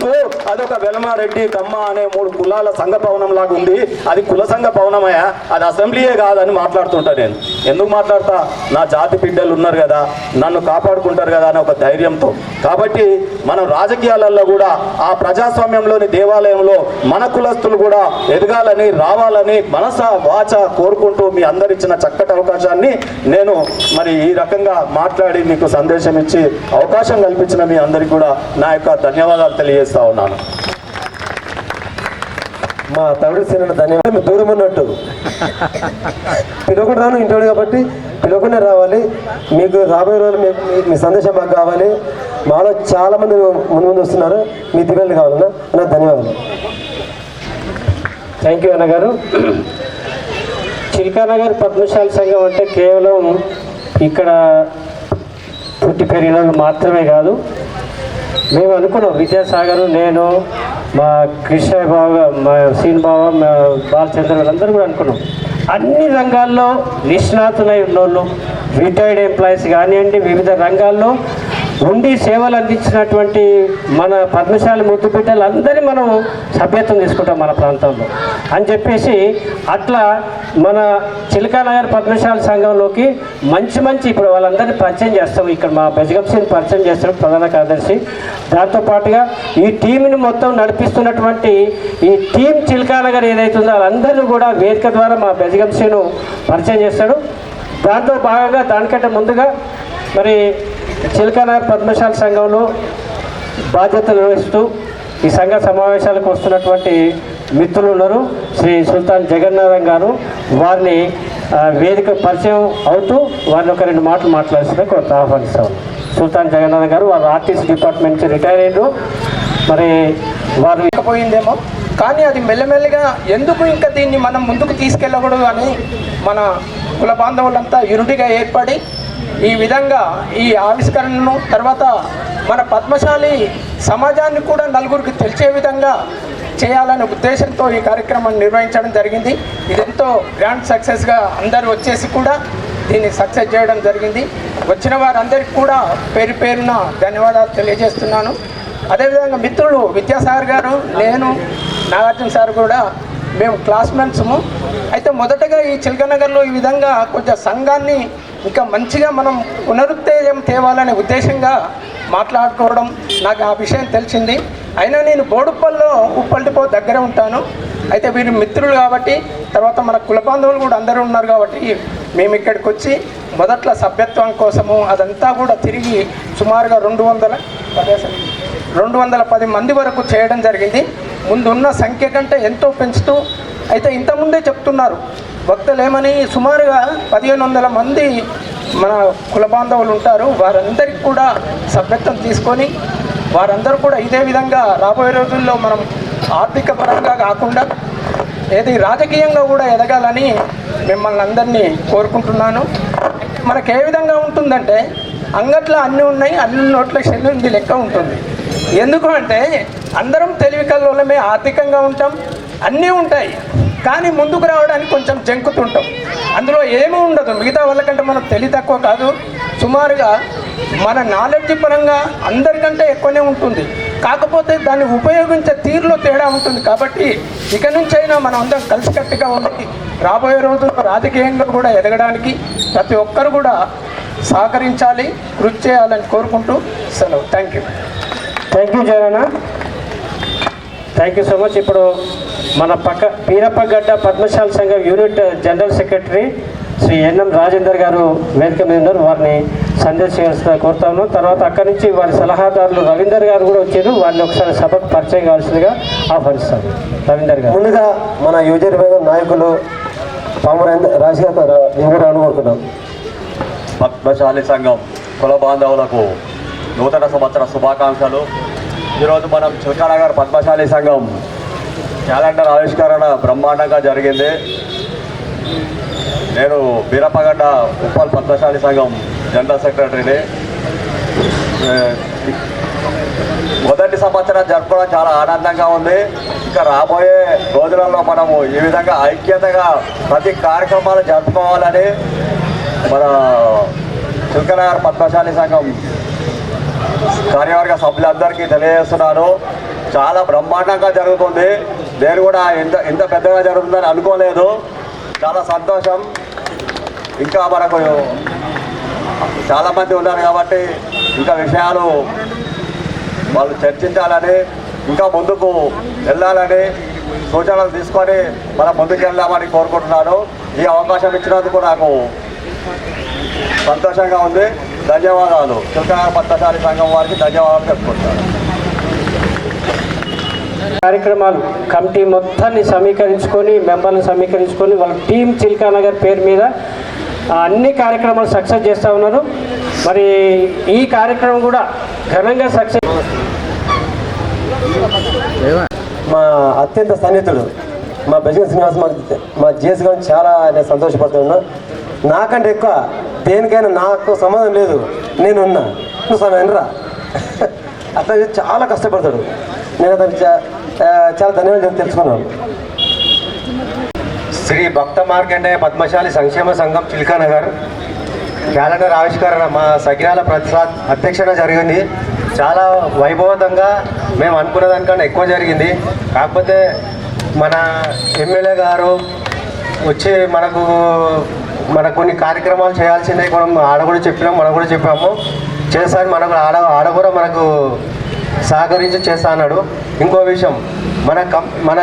ముందు అదొక వెలమారెడ్డి కమ్మ అనే 3 కులాల సంఘ భవనం లాగా ఉంది. అది కుల సంఘ భవనమయ్యా, అది అసెంబ్లీయే కాదని మాట్లాడుతుంటా. నేను ఎందుకు మాట్లాడతా? నా జాతి బిడ్డలు ఉన్నారు కదా, నన్ను కాపాడుకుంటారు కదా అని ఒక ధైర్యంతో. కాబట్టి మనం రాజకీయాలలో కూడా ఆ ప్రజాస్వామ్యంలోని దేవాలయంలో మన కులస్తులు కూడా ఎదగాలని, రావాలని మనస వాచ కోరుకుంటూ మీ అందరిచ్చిన చక్కటి అవకాశాన్ని నేను మరి ఈ రకంగా మాట్లాడి మీకు సందేశం ఇచ్చి అవకాశం కల్పించిన మీ అందరికీ కూడా నా యొక్క ధన్యవాదాలు తెలియజేస్తా ఉన్నాను. మా తమిళ సినిమా ధన్యవాదాలు. దూరం ఉన్నట్టు పిలవకుండా రాను ఇంటోడు కాబట్టి పిలవకుండా రావాలి. మీకు రాబోయే రోజులు మీ సందేశం మాకు కావాలి. మాలో చాలామంది ముందు వస్తున్నారు, మీ దివ్యాలు కావాలన్నా. నా ధన్యవాదాలు. థ్యాంక్ యూ అన్నగారు. చిల్కానగర్ పద్మశాలి సంఘం అంటే కేవలం ఇక్కడ పుట్టి పెరిగిన మాత్రమే కాదు. మేము అనుకున్నాం, విద్యాసాగర్, నేను, మా కృష్ణయ్య బావ, మా సీన్ బావ, మా బాలచంద్ర, వీళ్ళందరూ కూడా అనుకున్నాం అన్ని రంగాల్లో నిష్ణాతులై ఉన్నోళ్ళు, రిటైర్డ్ ఎంప్లాయీస్ కానివ్వండి, వివిధ రంగాల్లో ఉండి సేవలు అందించినటువంటి మన పద్మశాలి ముద్దు బిడ్డలందరినీ మనం సభ్యత్వం తీసుకుంటాం మన ప్రాంతంలో అని చెప్పేసి అట్లా మన చిలకానగర్ పద్మశాలి సంఘంలోకి మంచి ఇప్పుడు వాళ్ళందరినీ పరిచయం చేస్తాం. ఇక్కడ మా బెజగంసిని పరిచయం చేస్తాం ప్రధాన కార్యదర్శి. దాంతోపాటుగా ఈ టీంని మొత్తం నడిపిస్తున్నటువంటి ఈ టీం చిలకానగర్ ఏదైతుందో వాళ్ళందరినీ కూడా వేదిక ద్వారా మా బెజగంసిను పరిచయం చేస్తాడు. దాంతో భాగంగా దానికంటే ముందుగా మరి చిలకానగర్ పద్మశాలి సంఘంలో బాధ్యతలు నిర్వహిస్తూ ఈ సంఘ సమావేశాలకు వస్తున్నటువంటి మిత్రులు ఉన్నారు. శ్రీ సుల్తాన్ జగన్నాథం గారు, వారిని వేదిక పరిచయం అవుతూ వారిని ఒక 2 మాటలు మాట్లాడుతున్నా కొంత ఆహ్వానిస్తాం. సుల్తాన్ జగన్నాథం గారు వారు ఆర్టీసీ డిపార్ట్మెంట్ నుంచి రిటైర్ అయ్యారు. మరి వారు పోయిందేమో కానీ అది మెల్లమెల్లగా ఎందుకు ఇంకా దీన్ని మనం ముందుకు తీసుకెళ్ళకూడదు అని మన కుల బాంధవులంతా యూనిటీగా ఏర్పడి ఈ విధంగా ఈ ఆవిష్కరణను తర్వాత మన పద్మశాలి సమాజాన్ని కూడా నలుగురికి తెలిసే విధంగా చేయాలనే ఉద్దేశంతో ఈ కార్యక్రమాన్ని నిర్వహించడం జరిగింది. ఇదెంతో గ్రాండ్ సక్సెస్గా అందరూ వచ్చేసి కూడా దీన్ని సక్సెస్ చేయడం జరిగింది. వచ్చిన వారందరికీ కూడా పేరు పేరున ధన్యవాదాలు తెలియజేస్తున్నాను. అదేవిధంగా మిత్రులు విద్యాసాగర్ గారు, నేను, నాగార్జున సార్ కూడా మేము క్లాస్మేట్స్ము. అయితే మొదటగా ఈ చిలకనగర్లో ఈ విధంగా కొంచెం సంఘాన్ని ఇంకా మంచిగా మనం పునరుత్తేజం తేవాలనే ఉద్దేశంగా మాట్లాడుకోవడం నాకు ఆ విషయం తెలిసింది. అయినా నేను బోడుప్పల్లో ఉప్పల్టిపో దగ్గర ఉంటాను. అయితే వీరు మిత్రులు కాబట్టి, తర్వాత మన కుల బాంధవులు కూడా అందరూ ఉన్నారు కాబట్టి మేము ఇక్కడికి వచ్చి మొదట్లో సభ్యత్వం కోసము అదంతా కూడా తిరిగి సుమారుగా 210 మంది వరకు చేయడం జరిగింది. ముందున్న సంఖ్య కంటే ఎంతో పెంచుతూ, అయితే ఇంతకుముందే చెప్తున్నారు భక్తులు ఏమని, సుమారుగా 1500 మంది మన కుల బాంధవులు ఉంటారు. వారందరికీ కూడా సభ్యత్వం తీసుకొని వారందరూ కూడా ఇదే విధంగా రాబోయే రోజుల్లో మనం ఆర్థిక పరంగా కాకుండా ఏది రాజకీయంగా కూడా ఎదగాలని మిమ్మల్ని అందరినీ కోరుకుంటున్నాను. మనకు ఏ విధంగా ఉంటుందంటే అంగట్లో అన్నీ ఉన్నాయి, అన్ని నోట్ల చెల్లింది లెక్క ఉంటుంది. ఎందుకు అంటే అందరం తెలివి కల్లోలమే, ఆర్థికంగా ఉంటాం, అన్నీ ఉంటాయి, కానీ ముందుకు రావడానికి కొంచెం జంకుతుంటాం. అందులో ఏమీ ఉండదు, మిగతా వాళ్ళకంటే మనం తెలివి తక్కువ కాదు. సుమారుగా మన నాలెడ్జ్ పరంగా అందరికంటే ఎక్కువనే ఉంటుంది, కాకపోతే దాన్ని ఉపయోగించే తీరులో తేడా ఉంటుంది. కాబట్టి ఇక నుంచి అయినా మనం అందరం కలిసికట్టుగా ఉండి రాబోయే రోజుల్లో రాజకీయంగా కూడా ఎదగడానికి ప్రతి ఒక్కరు కూడా సహకరించాలి, కృషి చేయాలని కోరుకుంటూ సెలవు. థ్యాంక్ యూ జగన్న, థ్యాంక్ యూ సో మచ్. ఇప్పుడు మన పీరప్పగడ్డ పద్మశాలి సంఘం unit general secretary Shri NM Rajender గారు వేదిక మీద ఉన్నారు. వారిని సందర్శించాల్సిన కోరుతాను. తర్వాత అక్కడి నుంచి వారి సలహాదారులు రవీందర్ గారు కూడా వచ్చారు. వారిని ఒకసారి సభకు పరిచయం కావాల్సిందిగా ఆహ్వానిస్తాను. రవీందర్ గారు. ముందుగా మన యువజన విభాగం నాయకులు పామురేంద్ర రాజశేఖర్ గారు అనుకుంటున్నాం. పద్మశాలి సంఘం కుల బాంధవులకు నూతన సంవత్సర శుభాకాంక్షలు. ఈరోజు మనం చిలకానగర్ పద్మశాలి సంఘం క్యాలెండర్ ఆవిష్కరణ బ్రహ్మాండంగా జరిగింది. నేను బీరప్పగడ్డ ఉప్పల్ పద్మశాలి సంఘం జనరల్ సెక్రటరీని. మొదటి సంవత్సరం జరుపుకోవడం చాలా ఆనందంగా ఉంది. ఇంకా రాబోయే రోజులలో మనము ఈ విధంగా ఐక్యతగా ప్రతి కార్యక్రమాలు జరుపుకోవాలని మన చిలకనగర్ పద్మశాలి సంఘం కార్యవర్గ సభ్యులందరికీ తెలియజేస్తున్నాను. చాలా బ్రహ్మాండంగా జరుగుతుంది. నేను కూడా ఇంత పెద్దగా జరుగుతుందని అనుకోలేదు. చాలా సంతోషం. ఇంకా మనకు చాలామంది ఉన్నారు కాబట్టి ఇంకా విషయాలు వాళ్ళు చర్చించాలని, ఇంకా ముందుకు వెళ్ళాలని సూచనలు తీసుకొని మనం ముందుకు వెళ్దామని కోరుకుంటున్నాను. ఈ అవకాశం ఇచ్చినందుకు నాకు సంతోషంగా ఉంది. ధన్యవాదాలు. చిలకనార్ పద్మశాలి సంఘం వారికి ధన్యవాదాలు చెప్పుకుంటున్నాను. కార్యక్రమాలు కమిటీ మొత్తాన్ని సమీకరించుకొని, మెంబర్లను సమీకరించుకొని వాళ్ళ టీం చిల్కానగర్ పేరు మీద అన్ని కార్యక్రమాలు సక్సెస్ చేస్తూ ఉన్నారు. మరి ఈ కార్యక్రమం కూడా ఘనంగా సక్సెస్. మా అత్యంత సన్నిహితుడు మా బెజన్ శ్రీనివాస్ మా జేసీ గారిని చాలా నేను సంతోషపడుతున్నా. నాకంటే ఎక్కువ దేనికైనా నాకు సంబంధం లేదు, నేనున్నా, నువ్వు సమయంరా అట్లా చాలా కష్టపడతాడు. నేను అతనికి చాలా ధన్యవాదాలు తెలుసుకున్నాను. శ్రీ భక్త మార్కండేయ పద్మశాలి సంక్షేమ సంఘం చిల్కానగర్ క్యాలెండర్ ఆవిష్కరణ మా సగిరాల ప్రసాద్ అధ్యక్షత జరిగింది. చాలా వైభవంతంగా మేము అనుకున్న దానికన్నా ఎక్కువ జరిగింది. కాకపోతే మన ఎమ్మెల్యే గారు వచ్చి మన కొన్ని కార్యక్రమాలు చేయాల్సిందే మనం ఆడ కూడా చెప్పినాం, మనం కూడా చెప్పాము చేస్తాను. మనకు ఆడ కూడా మనకు సహకరించి చేస్తా అన్నాడు. ఇంకో విషయం, మన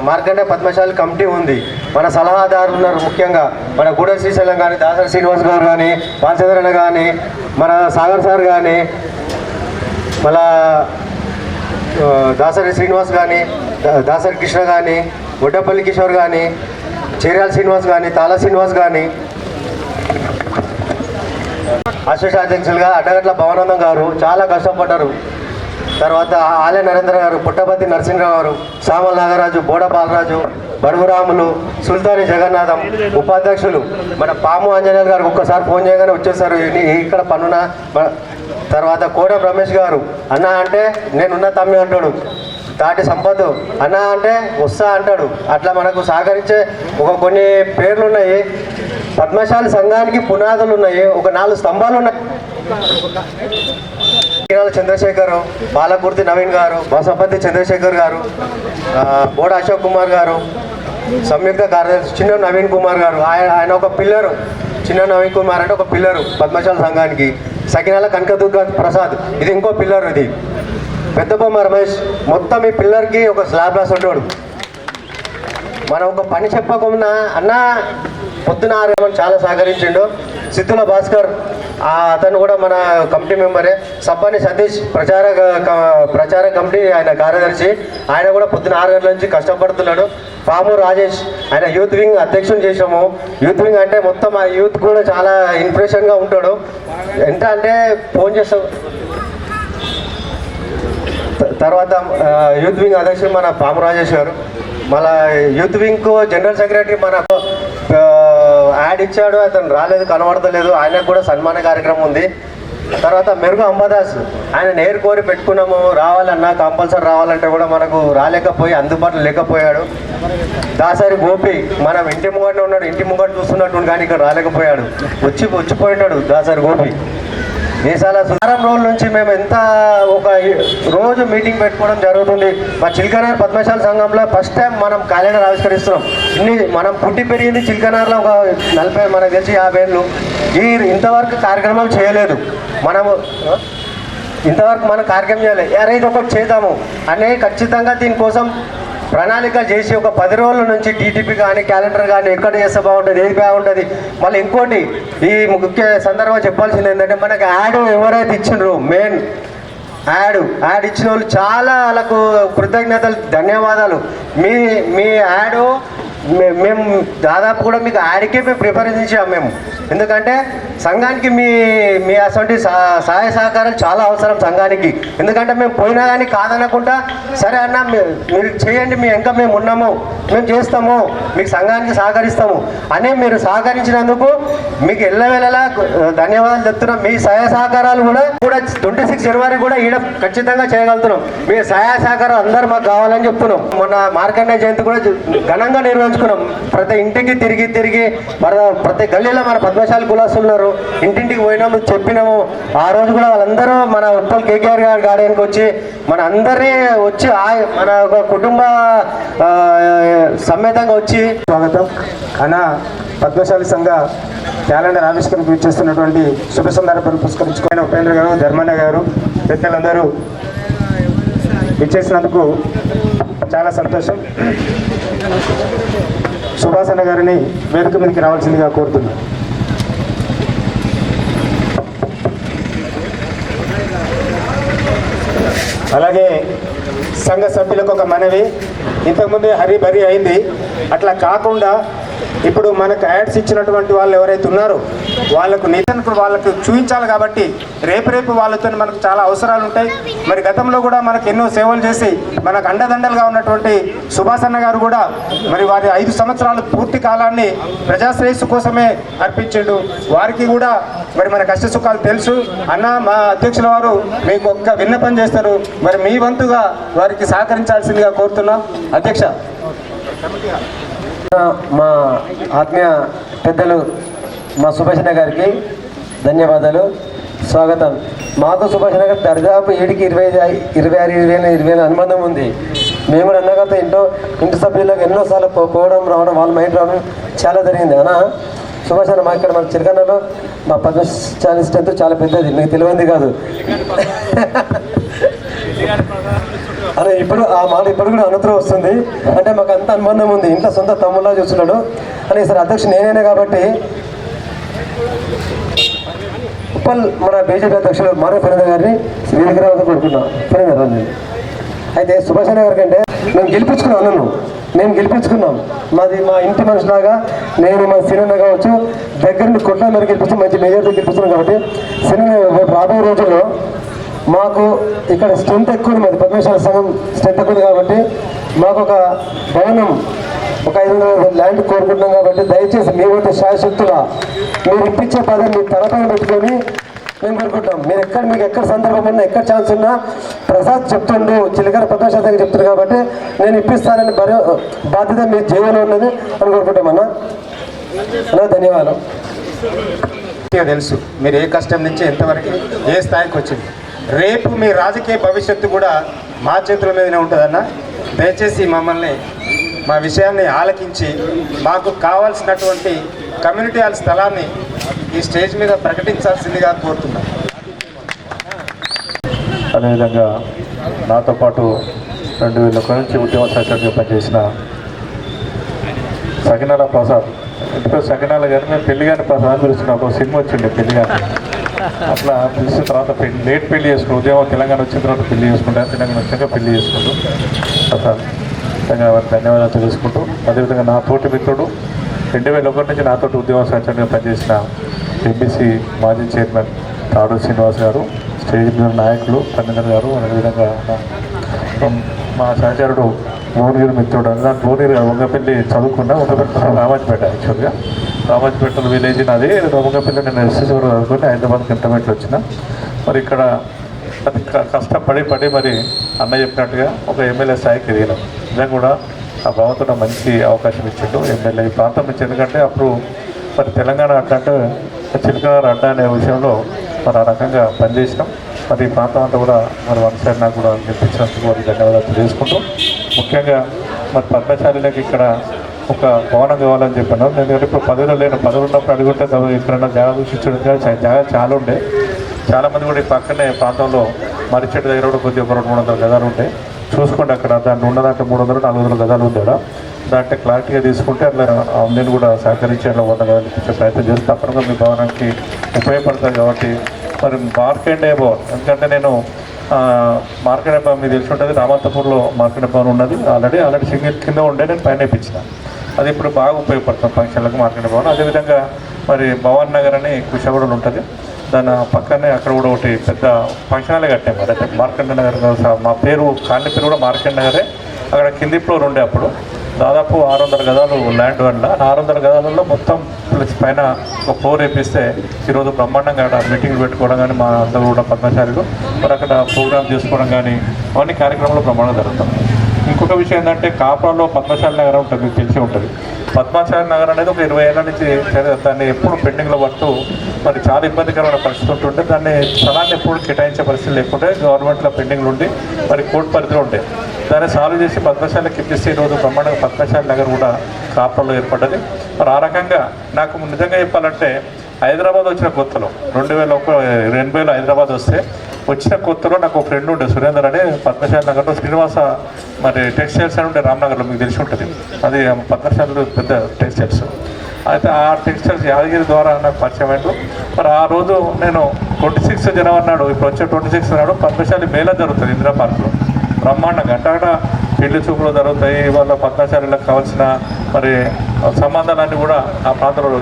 మార్కండే పద్మశాలి కమిటీ ఉంది. మన సలహాదారు ఉన్నారు. ముఖ్యంగా మన గూడ శ్రీశైలం కానీ, దాసరి శ్రీనివాస్ గారు కానీ, పాలచంద్రన్న కానీ, మన సాగర్ సార్ కానీ, మళ్ళా దాసరి శ్రీనివాస్ కానీ, దాసరి కృష్ణ కానీ, గొడ్డపల్లి కిషోర్ కానీ, చేర్యాల శ్రీనివాస్ కానీ, తాళ శ్రీనివాస్ కానీ, అసోసియేషన్ అధ్యక్షులుగా అడ్డగట్ల భవనందం గారు చాలా కష్టపడ్డారు. తర్వాత ఆలయ నరేంద్ర గారు, పుట్టపర్తి నరసింహరావు గారు, సామల నాగరాజు, బోడ బాలరాజు, బడుగురాములు, సుల్తాని జగన్నాథం, ఉపాధ్యక్షులు మన పాము ఆంజనేయులు గారు ఒక్కసారి ఫోన్ చేయగానే వచ్చేసారు, ఇక్కడ పన్నున. తర్వాత కోడం రమేష్ గారు, అన్న అంటే నేనున్న తమ్మి అంటాడు. తాటి సంపత్ అన్న అంటే వస్తా అంటాడు. అట్లా మనకు సహకరించే కొన్ని పేర్లు ఉన్నాయి. పద్మశాలి సంఘానికి పునాదులు ఉన్నాయి. ఒక 4 స్తంభాలు ఉన్నాయి. చంద్రశేఖర్, పాలకుర్తి నవీన్ గారు, బసపతి చంద్రశేఖర్ గారు, బోడ అశోక్ కుమార్ గారు, సంయుక్త కార్యదర్శి చిన్న నవీన్ కుమార్ గారు. ఆయన ఒక పిల్లరు. చిన్న నవీన్ కుమార్ అంటే ఒక పిల్లరు పద్మశాలి సంఘానికి. సకినాల కనకదుర్గ ప్రసాద్, ఇది ఇంకో పిల్లరు. ఇది పెద్ద బొమ్మ రమేష్. మొత్తం ఈ పిల్లర్కి ఒక స్లాబ్ రాసి ఉంటాడు. మనం ఒక పని చెప్పకుండా అన్న పొద్దున ఆరేమని చాలా సహకరించిండు. సిద్ధుల భాస్కర్, అతను కూడా మన కమిటీ మెంబరే. సబ్బాని సతీష్, ప్రచార కమిటీ ఆయన కార్యదర్శి. ఆయన కూడా పొద్దున 6 గంటల నుంచి కష్టపడుతున్నాడు. పాము రాజేష్, ఆయన యూత్ వింగ్ అధ్యక్షుని చేసాము. యూత్ వింగ్ అంటే మొత్తం ఆ యూత్ కూడా చాలా ఇన్స్పిరేషన్గా ఉంటాడు. ఎంత అంటే ఫోన్ చేస్తాం. తర్వాత యూత్ వింగ్ అధ్యక్షుడు మన పాము రాజేష్ గారు. మళ్ళా యూత్ వింగ్కు జనరల్ సెక్రటరీ మన యాడ్ ఇచ్చాడు, అతను రాలేదు, కనబడతలేదు. ఆయనకు కూడా సన్మాన కార్యక్రమం ఉంది. తర్వాత మెరుగు అంబాదాస్, ఆయన నేరు కోరి పెట్టుకున్నాము, రావాలన్నా కంపల్సరీ రావాలంటే కూడా మనకు రాలేకపోయి అందుబాటులో లేకపోయాడు. దాసరి గోపి, మనం ఇంటి ముంగట ఉన్నాడు, ఇంటి ముంగట చూస్తున్నట్టు కానీ ఇక్కడ రాలేకపోయాడు. వచ్చిపోయినాడు దాసరి గోపి. దేశాల వారం రోజుల నుంచి మేము ఒక రోజు మీటింగ్ పెట్టుకోవడం జరుగుతుంది. మా చిల్కనార్ పద్మశాలి సంఘంలో ఫస్ట్ టైం మనం క్యాలెండర్ ఆవిష్కరిస్తున్నాం. మనం పుట్టి పెరిగింది చిల్కనార్లో ఒక 40, మనకు తెలిసి 50 ఏళ్ళు. ఇంతవరకు కార్యక్రమాలు చేయలేదు. ఇంతవరకు మనం కార్యక్రమం చేయలేదు. ఇది ఒకటి చేద్దాము అనే ఖచ్చితంగా దీనికోసం ప్రణాళిక చేసి ఒక 10 రోజుల నుంచి టీటీపీ కానీ, క్యాలెండర్ కానీ ఎక్కడ చేస్తే బాగుంటుంది, ఏది బాగుంటుంది. మళ్ళీ ఇంకోటి ఈ ముఖ్య సందర్భంగా చెప్పాల్సింది ఏంటంటే, మనకి యాడ్ ఎవరైతే ఇచ్చిండ్రు, మెయిన్ యాడ్ ఇచ్చిన వాళ్ళు చాలా వాళ్ళకు కృతజ్ఞతలు, ధన్యవాదాలు. మీ యాడ్ మేము దాదాపు కూడా మీకు యాడ్కే మేము ప్రిఫరెన్స్ ఇచ్చాము మేము. ఎందుకంటే సంఘానికి మీ అటువంటి సహాయ సహకారాలు చాలా అవసరం సంఘానికి. ఎందుకంటే మేము పోయినా కానీ కాదనకుండా, సరే అన్న మీరు చేయండి, ఇంకా మేము ఉన్నాము, మేము చేస్తాము, మీకు సంఘానికి సహకరిస్తాము అని మీరు సహకరించినందుకు మీకు ఎల్లవేళలా ధన్యవాదాలు చెప్తున్నాం. మీ సహాయ సహకారాలు కూడా 26 జనవరి కూడా ఈడ ఖచ్చితంగా చేయగలుగుతున్నాం. మీ సహాయ సహకారాలు అందరూ మాకు కావాలని చెప్తున్నాం. మొన్న మార్కండేయ జయంతి కూడా ఘనంగా నిర్వహించుకున్నాం. పంచుకున్నాం. ప్రతి ఇంటికి తిరిగి మన ప్రతి గల్లీలో మన పద్మశాలి కులాసులు ఉన్నారు. ఇంటింటికి పోయినాము, చెప్పినాము. ఆ రోజు కూడా వాళ్ళందరూ మన ఉప్పల్ కేకేఆర్ గారి గార్డెన్కి వచ్చి మన అందరినీ వచ్చి మన ఒక కుటుంబ సమేతంగా వచ్చి స్వాగతం అన్న. పద్మశాలి సంఘ క్యాలెండర్ ఆవిష్కరణకు ఇచ్చేస్తున్నటువంటి శుభ సందర్భాన్ని పురస్కరించుకుని ఉపేంద్ర గారు, ధర్మన్న గారు, పెద్దలందరూ ఇచ్చేసినందుకు చాలా సంతోషం. సుభాసన్న గారిని వేదిక మీదకి రావాల్సిందిగా కోరుతున్నాను. అలాగే సంఘ సభ్యులకు ఒక మనవి, ఇంతకుముందే హరిబరి అయింది, అట్లా కాకుండా ఇప్పుడు మనకు యాడ్స్ ఇచ్చినటువంటి వాళ్ళు ఎవరైతే ఉన్నారో వాళ్ళకు వాళ్ళకు చూపించాలి. కాబట్టి రేపు వాళ్ళతో మనకు చాలా అవసరాలు ఉంటాయి. మరి గతంలో కూడా మనకు ఎన్నో సేవలు చేసి మనకు అండదండలుగా ఉన్నటువంటి సుభాసన్న గారు కూడా మరి వారి 5 సంవత్సరాలు పూర్తి కాలాన్ని ప్రజాశ్రేయస్సు కోసమే అర్పించాడు. వారికి కూడా మరి మన కష్ట సుఖాలు తెలుసు. అన్న, మా అధ్యక్షుల వారు మీకు ఒక్క విన్నపం చేస్తారు, మరి మీ వంతుగా వారికి సహకరించాల్సిందిగా కోరుతున్నాం. అధ్యక్ష, మా ఆత్మీయ పెద్దలు మా సుభాషణ గారికి ధన్యవాదాలు, స్వాగతం. మాకు సుభాషణ గారు దర్దాపు 7కి 26 అనుబంధం ఉంది. మేము కూడా అన్నగారితో ఇంటి సభ్యులకు ఎన్నోసార్లు పోవడం రావడం, వాళ్ళ మైండ్ రావడం చాలా జరిగింది. అన్న సుభాషణ మా ఇక్కడ మన చిరకన్నలో మా పద్మశాలి స్ట్రెంత్ చాలా పెద్దది, మీకు తెలియంది కాదు అలా. ఇప్పుడు ఆ మాట ఇప్పుడు కూడా అనంతరం వస్తుంది. అంటే మాకు అంత అనుబంధం ఉంది, ఇంట్లో సొంత తమ్ముళ్ళ చూస్తున్నాడు అని. సార్ అధ్యక్షుడు నేనే కాబట్టి ఉప్పల్ మన బీజేపీ అధ్యక్షుడు మారే ఫరీందర్ గారిని వేదిక రావద్దని కోరుకున్నాం. ఫరీందర్ రాజు అయితే సుభాషణ గారి కంటే మేము గెలిపించుకున్నాం. అన్నను మేము గెలిపించుకున్నాం. మాది మా ఇంటి మనిషిలాగా నేను మా సినిమా కావచ్చు దగ్గర నుండి కొట్ల మేర గెలిపిస్తాం, మంచి మేజర్తో గెలిపిస్తున్నాం. కాబట్టి సినిమా రాబోయే రోజుల్లో మాకు ఇక్కడ స్ట్రెంత్ ఎక్కువ ఉంది, మాది పద్మశాలి సంఘం స్ట్రెంత్ ఎక్కువ ఉంది. కాబట్టి మాకు ఒక భవనం, ఒక 500 ల్యాండ్ కోరుకుంటున్నాం. కాబట్టి దయచేసి మీ వద్ద శాయశక్తులా మీరు ఇప్పించే పదం మీ తలపైన పెట్టుకొని మేము కోరుకుంటాం. మీకు ఎక్కడ సందర్భం ఉన్నా, ఎక్కడ ఛాన్స్ ఉన్నా, ప్రసాద్ చెప్తుండు, చిలకర పద్మశాలి సంఘం చెప్తున్నారు కాబట్టి నేను ఇప్పిస్తానని బాధ్యత మీ జీవనం ఉన్నది అని కోరుకుంటామన్నా. ధన్యవాదాలు. తెలుసు మీరు ఏ కష్టం నుంచి ఎంతవరకు ఏ స్థాయికి వచ్చింది. రేపు మీ రాజకీయ భవిష్యత్తు కూడా మా చేతుల మీదనే ఉంటుందన్న. దయచేసి మమ్మల్ని మా విషయాన్ని ఆలకించి మాకు కావాల్సినటువంటి కమ్యూనిటీ హాల్ స్థలాన్ని ఈ స్టేజ్ మీద ప్రకటించాల్సిందిగా కోరుతున్నాను. అదేవిధంగా నాతో పాటు 2001 నుంచి ఉద్యమ సహచరుడిగా పనిచేసిన సకినాల ప్రసాద్, ఇంట్లో సకినాల గారు మేము పెళ్లి గారిని ప్రసాద్ పిలుస్తున్నాం. ఒక సినిమా వచ్చిండే పెళ్లి గారిని, అట్లా పిలిచిన తర్వాత లేట్ పెళ్లి చేసుకుంటాం. ఉద్యమం తెలంగాణ వచ్చిన తర్వాత పెళ్లి చేసుకుంటాం, తెలంగాణ వచ్చాక పెళ్లి చేసుకుంటూ ప్రసాద్ ధన్యవాదాలు తెలుసుకుంటూ, అదేవిధంగా నా తోటి మిత్రుడు 2001 నుంచి నాతోటి ఉద్యమ సహచరుడిగా పనిచేసిన ఎంబీసీ మాజీ చైర్మన్ తాడు శ్రీనివాస్ గారు, స్టేజ్ మీద నాయకులు కన్వీనర్ గారు, అదేవిధంగా మా సహచరుడు భువనగిరి మిత్రుడు అందులో భువనగిరి వంగపల్లి చదువుకున్నా. వంగపల్లి రామాజపేట, యాక్చువల్గా రామాజపేటలో విలేజ్ నాది. వంగపల్లి నేను ఎస్ఎస్సీ వరకు చదువుకొని హైదరాబాద్కి ఇంటర్మీడియట్ వచ్చిన. మరి ఇక్కడ అది కష్టపడి మరి అన్న చెప్పినట్టుగా ఒక ఎమ్మెల్యే స్థాయికి ఎదిగినాం. నిజంగా కూడా ఆ భగవంతుడు మంచి అవకాశం ఇచ్చిండు ఎమ్మెల్యే ఈ ప్రాంతం నుంచి. ఎందుకంటే అప్పుడు మరి తెలంగాణ అడ్డా అంటే చిలకలూరు అడ్డా అనే విషయంలో మరి ఆ రకంగా పనిచేసినాం. మరి ఈ ప్రాంతం అంతా కూడా మరి వన్ సైడ్ నాకు కూడా గెలిపించినందుకు వారికి ధన్యవాదాలు తెలియజేసుకుంటూ, ముఖ్యంగా మరి పద్మశాలిలకు ఇక్కడ ఒక భవనం కావాలని చెప్పాను. ఎందుకంటే ఇప్పుడు పదవిలో లేని, పదవులు ఉన్నప్పుడు అడుగుంటే ఎక్కడైనా జాగా చూసించడం జాగా చాలా ఉండే. చాలామంది కూడా ఈ పక్కనే ప్రాంతంలో మరిచెట్టు దగ్గర కూడా కొద్దిగా 200-300 గదాలు ఉంటాయి. చూసుకోండి అక్కడ దాంట్లో ఉన్నదంటే 300-400 గదాలు ఉంది అక్కడ. దాంట్లో క్లారిటీగా తీసుకుంటే అట్లా నేను కూడా సహకరించి అట్లా 100 గదాలు ఇచ్చే ప్రయత్నం చేసి తప్పకుండా మీ భవనానికి ఉపయోగపడుతుంది. కాబట్టి మరి మార్కెండే భవన్, ఎందుకంటే నేను మార్కెండే భవన్ మీకు తెలిసి ఉంటుంది, రామంతపూర్లో మార్కెండే భవన్ ఉన్నది. ఆల్రెడీ సింగిల్ కింద ఉండే నేను పైన ఇప్పించిన. అది ఇప్పుడు బాగా ఉపయోగపడుతుంది ఫంక్షన్లకు మార్కెండే భవన్. అదేవిధంగా మరి భవన్ నగర్ అని కుషాగూడలో ఉంటుంది, దాని పక్కనే అక్కడ కూడా ఒకటి పెద్ద ఫంక్షన్ హాలే కట్టాము. అదే మార్కెండే నగర్, మా పేరు కాలనీ పేరు కూడా మార్కెండే నగరే. అక్కడ కింది ఫ్లోర్ ఉండే అప్పుడు దాదాపు 600 గదాలు ల్యాండ్ వల్ల 600 గదాలలో మొత్తం పైన ఒక ఫ్లోర్ వేపిస్తే ఈరోజు బ్రహ్మాండంగా అక్కడ మీటింగ్లు పెట్టుకోవడం కానీ, మా అందరూ కూడా పద్మశాలిలో మరి అక్కడ ప్రోగ్రామ్ చేసుకోవడం కానీ అవన్నీ కార్యక్రమాలు బ్రహ్మాండంగా జరుగుతాం. ఇంకొక విషయం ఏంటంటే కాపురాలో పద్మశాలి నగరం ఉంటుంది, మీకు తెలిసి ఉంటుంది. పద్మశాలి నగరం అనేది ఒక 20 ఏళ్ళ నుంచి దాన్ని ఎప్పుడు పెండింగ్లో పడుతూ మరి చాలా ఇబ్బందికరమైన పరిస్థితి ఉంటుంటే దాన్ని స్థలాన్ని ఎప్పుడు కేటాయించే పరిస్థితి లేకుంటే గవర్నమెంట్లో పెండింగ్లు ఉండి మరి కోర్టు పరిధిలో ఉండే దాన్ని సాల్వ్ చేసి పద్మశాలికి ఇప్పిస్తే ఈరోజు బ్రహ్మాండంగా పద్మశాలి నగర్ కూడా కాపురాలో ఏర్పడ్డది. మరి ఆ రకంగా నాకు నిజంగా చెప్పాలంటే హైదరాబాద్ వచ్చిన కొత్తలో 2080లో హైదరాబాద్ వచ్చిన కొత్తలో నాకు ఒక ఫ్రెండ్ ఉండే సురేందర్ అని పద్మశాలి నగర్లో శ్రీనివాస మరి టెక్స్టైల్స్ అని ఉండే రామ్నగర్లో, మీకు తెలిసి ఉంటుంది. అది పద్మశాలిలో పెద్ద టెక్స్టైల్స్. అయితే ఆ టెక్స్టైల్స్ యాదగిరి ద్వారా నాకు పరిచయం అయిండు. మరి ఆ రోజు నేను 26 జనవరి నాడు, ఇప్పుడు వచ్చే 26 నాడు పద్మశాలి మేళా జరుగుతుంది ఇందిరా పార్క్లో బ్రహ్మాండంగా. అంటే పెళ్లి చూపులు జరుగుతాయి, వాళ్ళ పద్మశాలిలకు కావాల్సిన మరి సంబంధాలన్నీ కూడా ఆ ప్రాంతంలో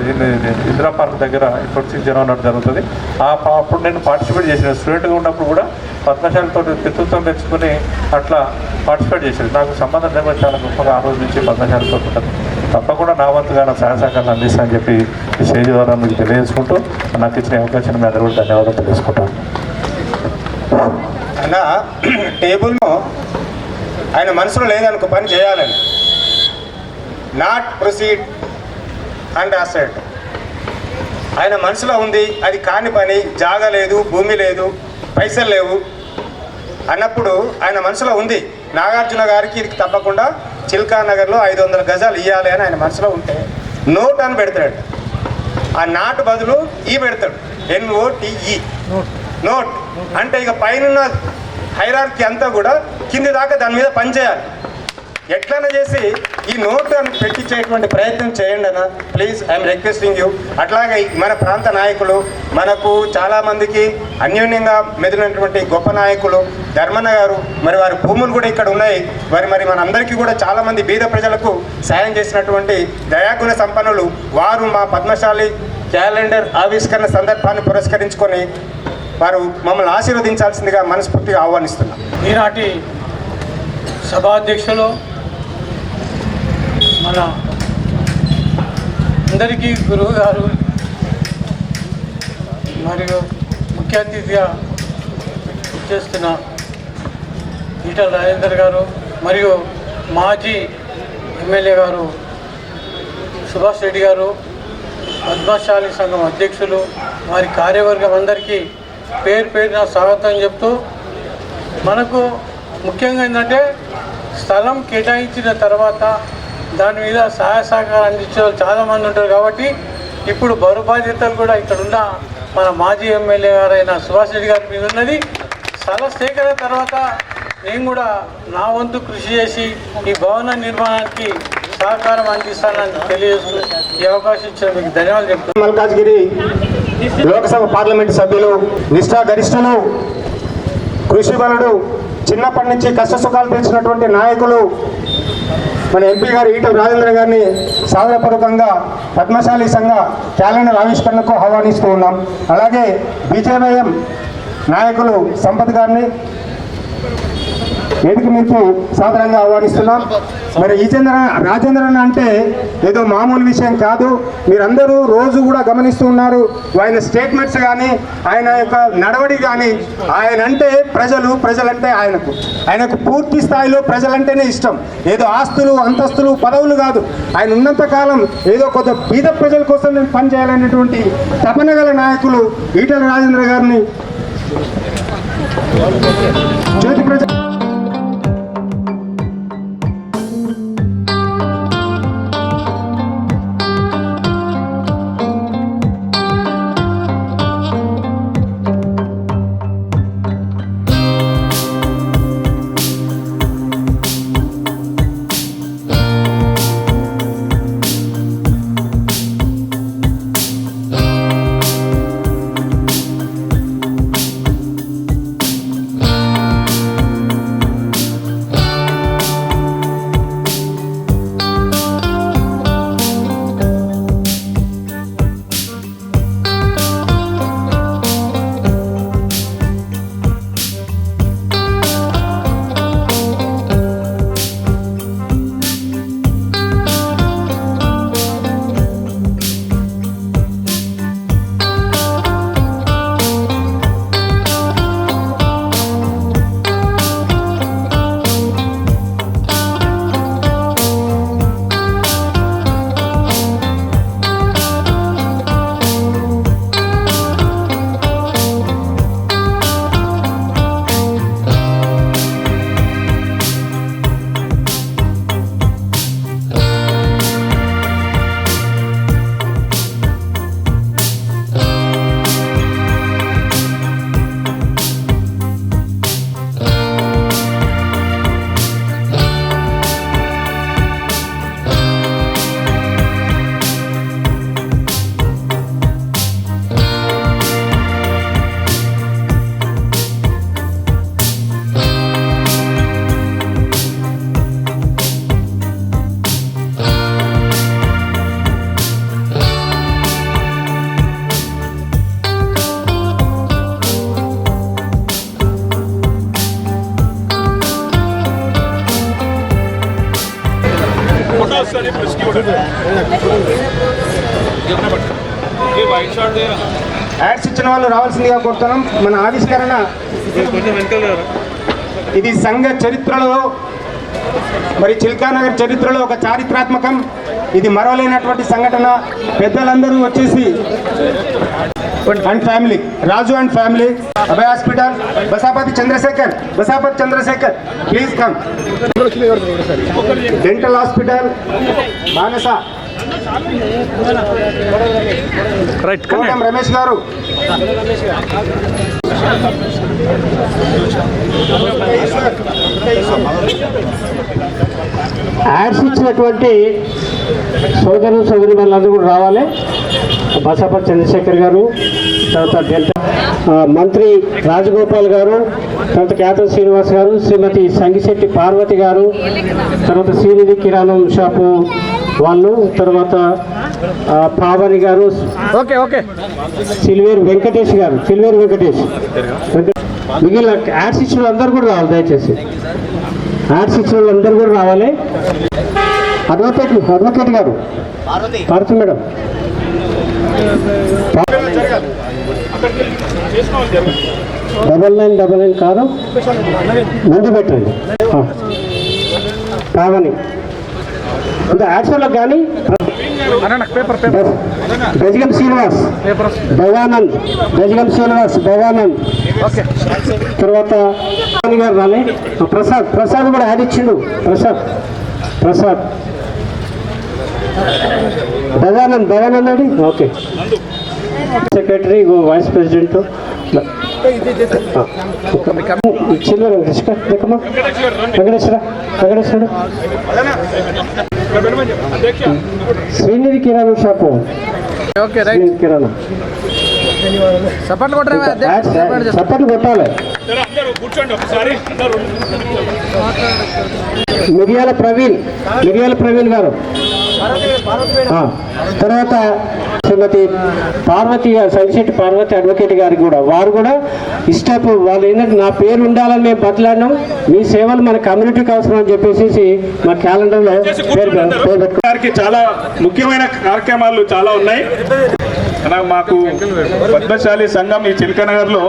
ఇందిరా పార్క్ దగ్గర 26 జనవరి నాడు జరుగుతుంది. అప్పుడు నేను పార్టిసిపేట్ చేసిన స్టూడెంట్గా ఉన్నప్పుడు కూడా పద్మశాలితో వ్యక్తిత్వం తెచ్చుకొని అట్లా పార్టిసిపేట్ చేసేది. నాకు సంబంధం లేకపోతే చాలా గొప్పగా ఆ రోజు నుంచి పద్మశాలితో ఉంటుంది. తప్పకుండా నా వంతుగా నా సహాయ సహకారాలు అందిస్తానని చెప్పి ఈ స్టేజ్ ద్వారా మీకు తెలియజేసుకుంటూ నాకు ఇచ్చిన అవకాశం మీ అందరూ కూడా ధన్యవాదాలు తెలియజేసుకుంటాను. అన్న టేబుల్ను ఆయన మనసులో లేదనుకో పని చేయాలని, నాట్ ప్రొసీడ్ అండ్ అసెట్ ఆయన మనసులో ఉంది, అది కాని పని, జాగా లేదు, భూమి లేదు, పైసలు లేవు అన్నప్పుడు ఆయన మనసులో ఉంది నాగార్జున గారికి ఇది తప్పకుండా చిల్కా నగర్లో 500 గజాలు ఇవ్వాలి అని ఆయన మనసులో ఉంటే నోట్ అని పెడతాడు. ఆ నాటు బదులు ఈ పెడతాడు, NOTE నోట్. అంటే ఇక పైన హైరార్కీ అంతా కూడా కింది దాకా దాని మీద పనిచేయాలి. ఎట్లన్నా చేసి ఈ నోట్ అని పెట్టించేటువంటి ప్రయత్నం చేయండి అన్న, ప్లీజ్ ఐఎమ్ రిక్వెస్టింగ్ యూ. అట్లాగే మన ప్రాంత నాయకులు, మనకు చాలామందికి అన్యోన్యంగా మెదిలినటువంటి గొప్ప నాయకులు ధర్మన్న గారు, మరి వారి భూములు కూడా ఇక్కడ ఉన్నాయి. మరి మనందరికీ కూడా చాలామంది బీద ప్రజలకు సాయం చేసినటువంటి దయాగుణ సంపన్నులు వారు మా పద్మశాలి క్యాలెండర్ ఆవిష్కరణ సందర్భాన్ని పురస్కరించుకొని వారు మమ్మల్ని ఆశీర్వదించాల్సిందిగా మనస్ఫూర్తిగా ఆహ్వానిస్తున్నాం. ఈనాటి సభాధ్యక్షులు మన అందరికీ గురువు గారు మరియు ముఖ్య అతిథిగా చేస్తున్న ఈటల రాజేందర్ గారు మరియు మాజీ ఎమ్మెల్యే గారు సుభాష్ రెడ్డి గారు, పద్మశాలి సంఘం అధ్యక్షులు, వారి కార్యవర్గం అందరికీ పేరు పేరున స్వాగతం చెప్తూ, మనకు ముఖ్యంగా ఏంటంటే స్థలం కేటాయించిన తర్వాత దాని మీద సహాయ సహకారం అందించే వాళ్ళు చాలామంది ఉంటారు. కాబట్టి ఇప్పుడు బరువు బాధ్యతలు కూడా ఇక్కడున్న మన మాజీ ఎమ్మెల్యే గారైన సుభాష్ రెడ్డి గారి మీద ఉన్నది. స్థల సేకరణ తర్వాత నేను కూడా నా వంతు కృషి చేసి ఈ భవన నిర్మాణానికి సహకారం అందిస్తానని తెలియజేస్తూ ఈ అవకాశం ఇచ్చిన మీకు ధన్యవాదాలు చెప్తున్నాను. మల్కాజ్గిరి లోక్సభ పార్లమెంటు సభ్యులు, నిష్ఠా గరిష్ఠులు, కృషి బలుడు, చిన్నప్పటి నుంచి కష్ట సుఖాలు తెలిసినటువంటి నాయకులు మన ఎంపీ గారు ఈటల రాజేంద్ర గారిని సాదరపూర్వకంగా పద్మశాలి సంఘ క్యాలెండర్ ఆవిష్కరణకు ఆహ్వానిస్తూ ఉన్నాం. అలాగే బీజేవైఎం నాయకులు సంపత్ గారిని వేదిక మీకు సాదరంగా ఆహ్వానిస్తున్నాం. మరి రాజేంద్రన్ అంటే ఏదో మామూలు విషయం కాదు. మీరందరూ రోజు కూడా గమనిస్తూ ఉన్నారు. ఆయన స్టేట్మెంట్స్ కానీ ఆయన యొక్క నడవడి కానీ, ఆయన అంటే ప్రజలంటే ఆయనకు పూర్తి స్థాయిలో ప్రజలంటేనే ఇష్టం. ఏదో ఆస్తులు, అంతస్తులు, పదవులు కాదు. ఆయన ఉన్నంత కాలం ఏదో కొత్త బీద ప్రజల కోసం నేను పనిచేయాలనేటువంటి తపన గల నాయకులు ఈటల రాజేంద్ర గారిని జ్యోతి ప్రజ యాడ్స్ ఇచ్చిన వాళ్ళు రావాల్సిందిగా కోరుతున్నాం. మన ఆవిష్కరణ ఇది సంఘ చరిత్రలో మరి చిల్కానగర్ చరిత్రలో ఒక చారిత్రాత్మకం. ఇది మరవలేనటువంటి సంఘటన. పెద్దలందరూ వచ్చేసి and family, Raju and family, Abhaya hospital, Basapati Chandrashekar please come. Dental hospital Manasa, Kotam Ramesh గారు, యాడ్స్ ఇచ్చినటువంటి సోదరి వాళ్ళందరూ కూడా రావాలి. బసాపతి చంద్రశేఖర్ గారు, తర్వాత డెల్టా మంత్రి రాజగోపాల్ గారు, తర్వాత క్యాప్టెన్ శ్రీనివాస్ గారు, శ్రీమతి సంగిశెట్టి పార్వతి గారు, తర్వాత శ్రీనిధి కిరాణం షాపు వాళ్ళు, తర్వాత పావని గారు, సిల్వేరు వెంకటేష్ మిగిలిన యాడ్స్ ఇచ్చిన వాళ్ళందరూ కూడా రావాలి. దయచేసి యాడ్స్ ఇచ్చిన వాళ్ళందరూ కూడా రావాలి. అడ్వకేట్ గారు పార్వతి మేడం, $9999 కారు ముందు పెట్టండి. పావని ఇంకా యాడ్స్లో కానీ గజగం శ్రీనివాస్ భవానంద్, తర్వాత గారు రాలే. ప్రసాద్ కూడా యాడ్ ఇచ్చిండు. ప్రసాద్ భవానంద్ అండి. ఓకే, సెక్రటరీ, వైస్ ప్రెసిడెంట్ చిల్లర వెంకటేశ్వర, శ్రీనిధి కిరాణం షాపు, కిరాణం చప్పట్లు కొట్టాలి. మిరియాల ప్రవీణ్ గారు, తర్వాత శ్రీమతి పార్వతి గారు, సంశెట్టి పార్వతి అడ్వకేట్ గారికి కూడా, వారు కూడా ఇష్టపు వాళ్ళు ఏంటంటే నా పేరు ఉండాలని మేము బతలాడినాం, మీ సేవలు మన కమ్యూనిటీకి అవసరం అని చెప్పేసి మా క్యాలెండర్లో పేరు గారికి చాలా ముఖ్యమైన కార్యక్రమాలు చాలా ఉన్నాయి. మాకు పద్మశాలి సంఘం ఈ చిల్కనగర్లో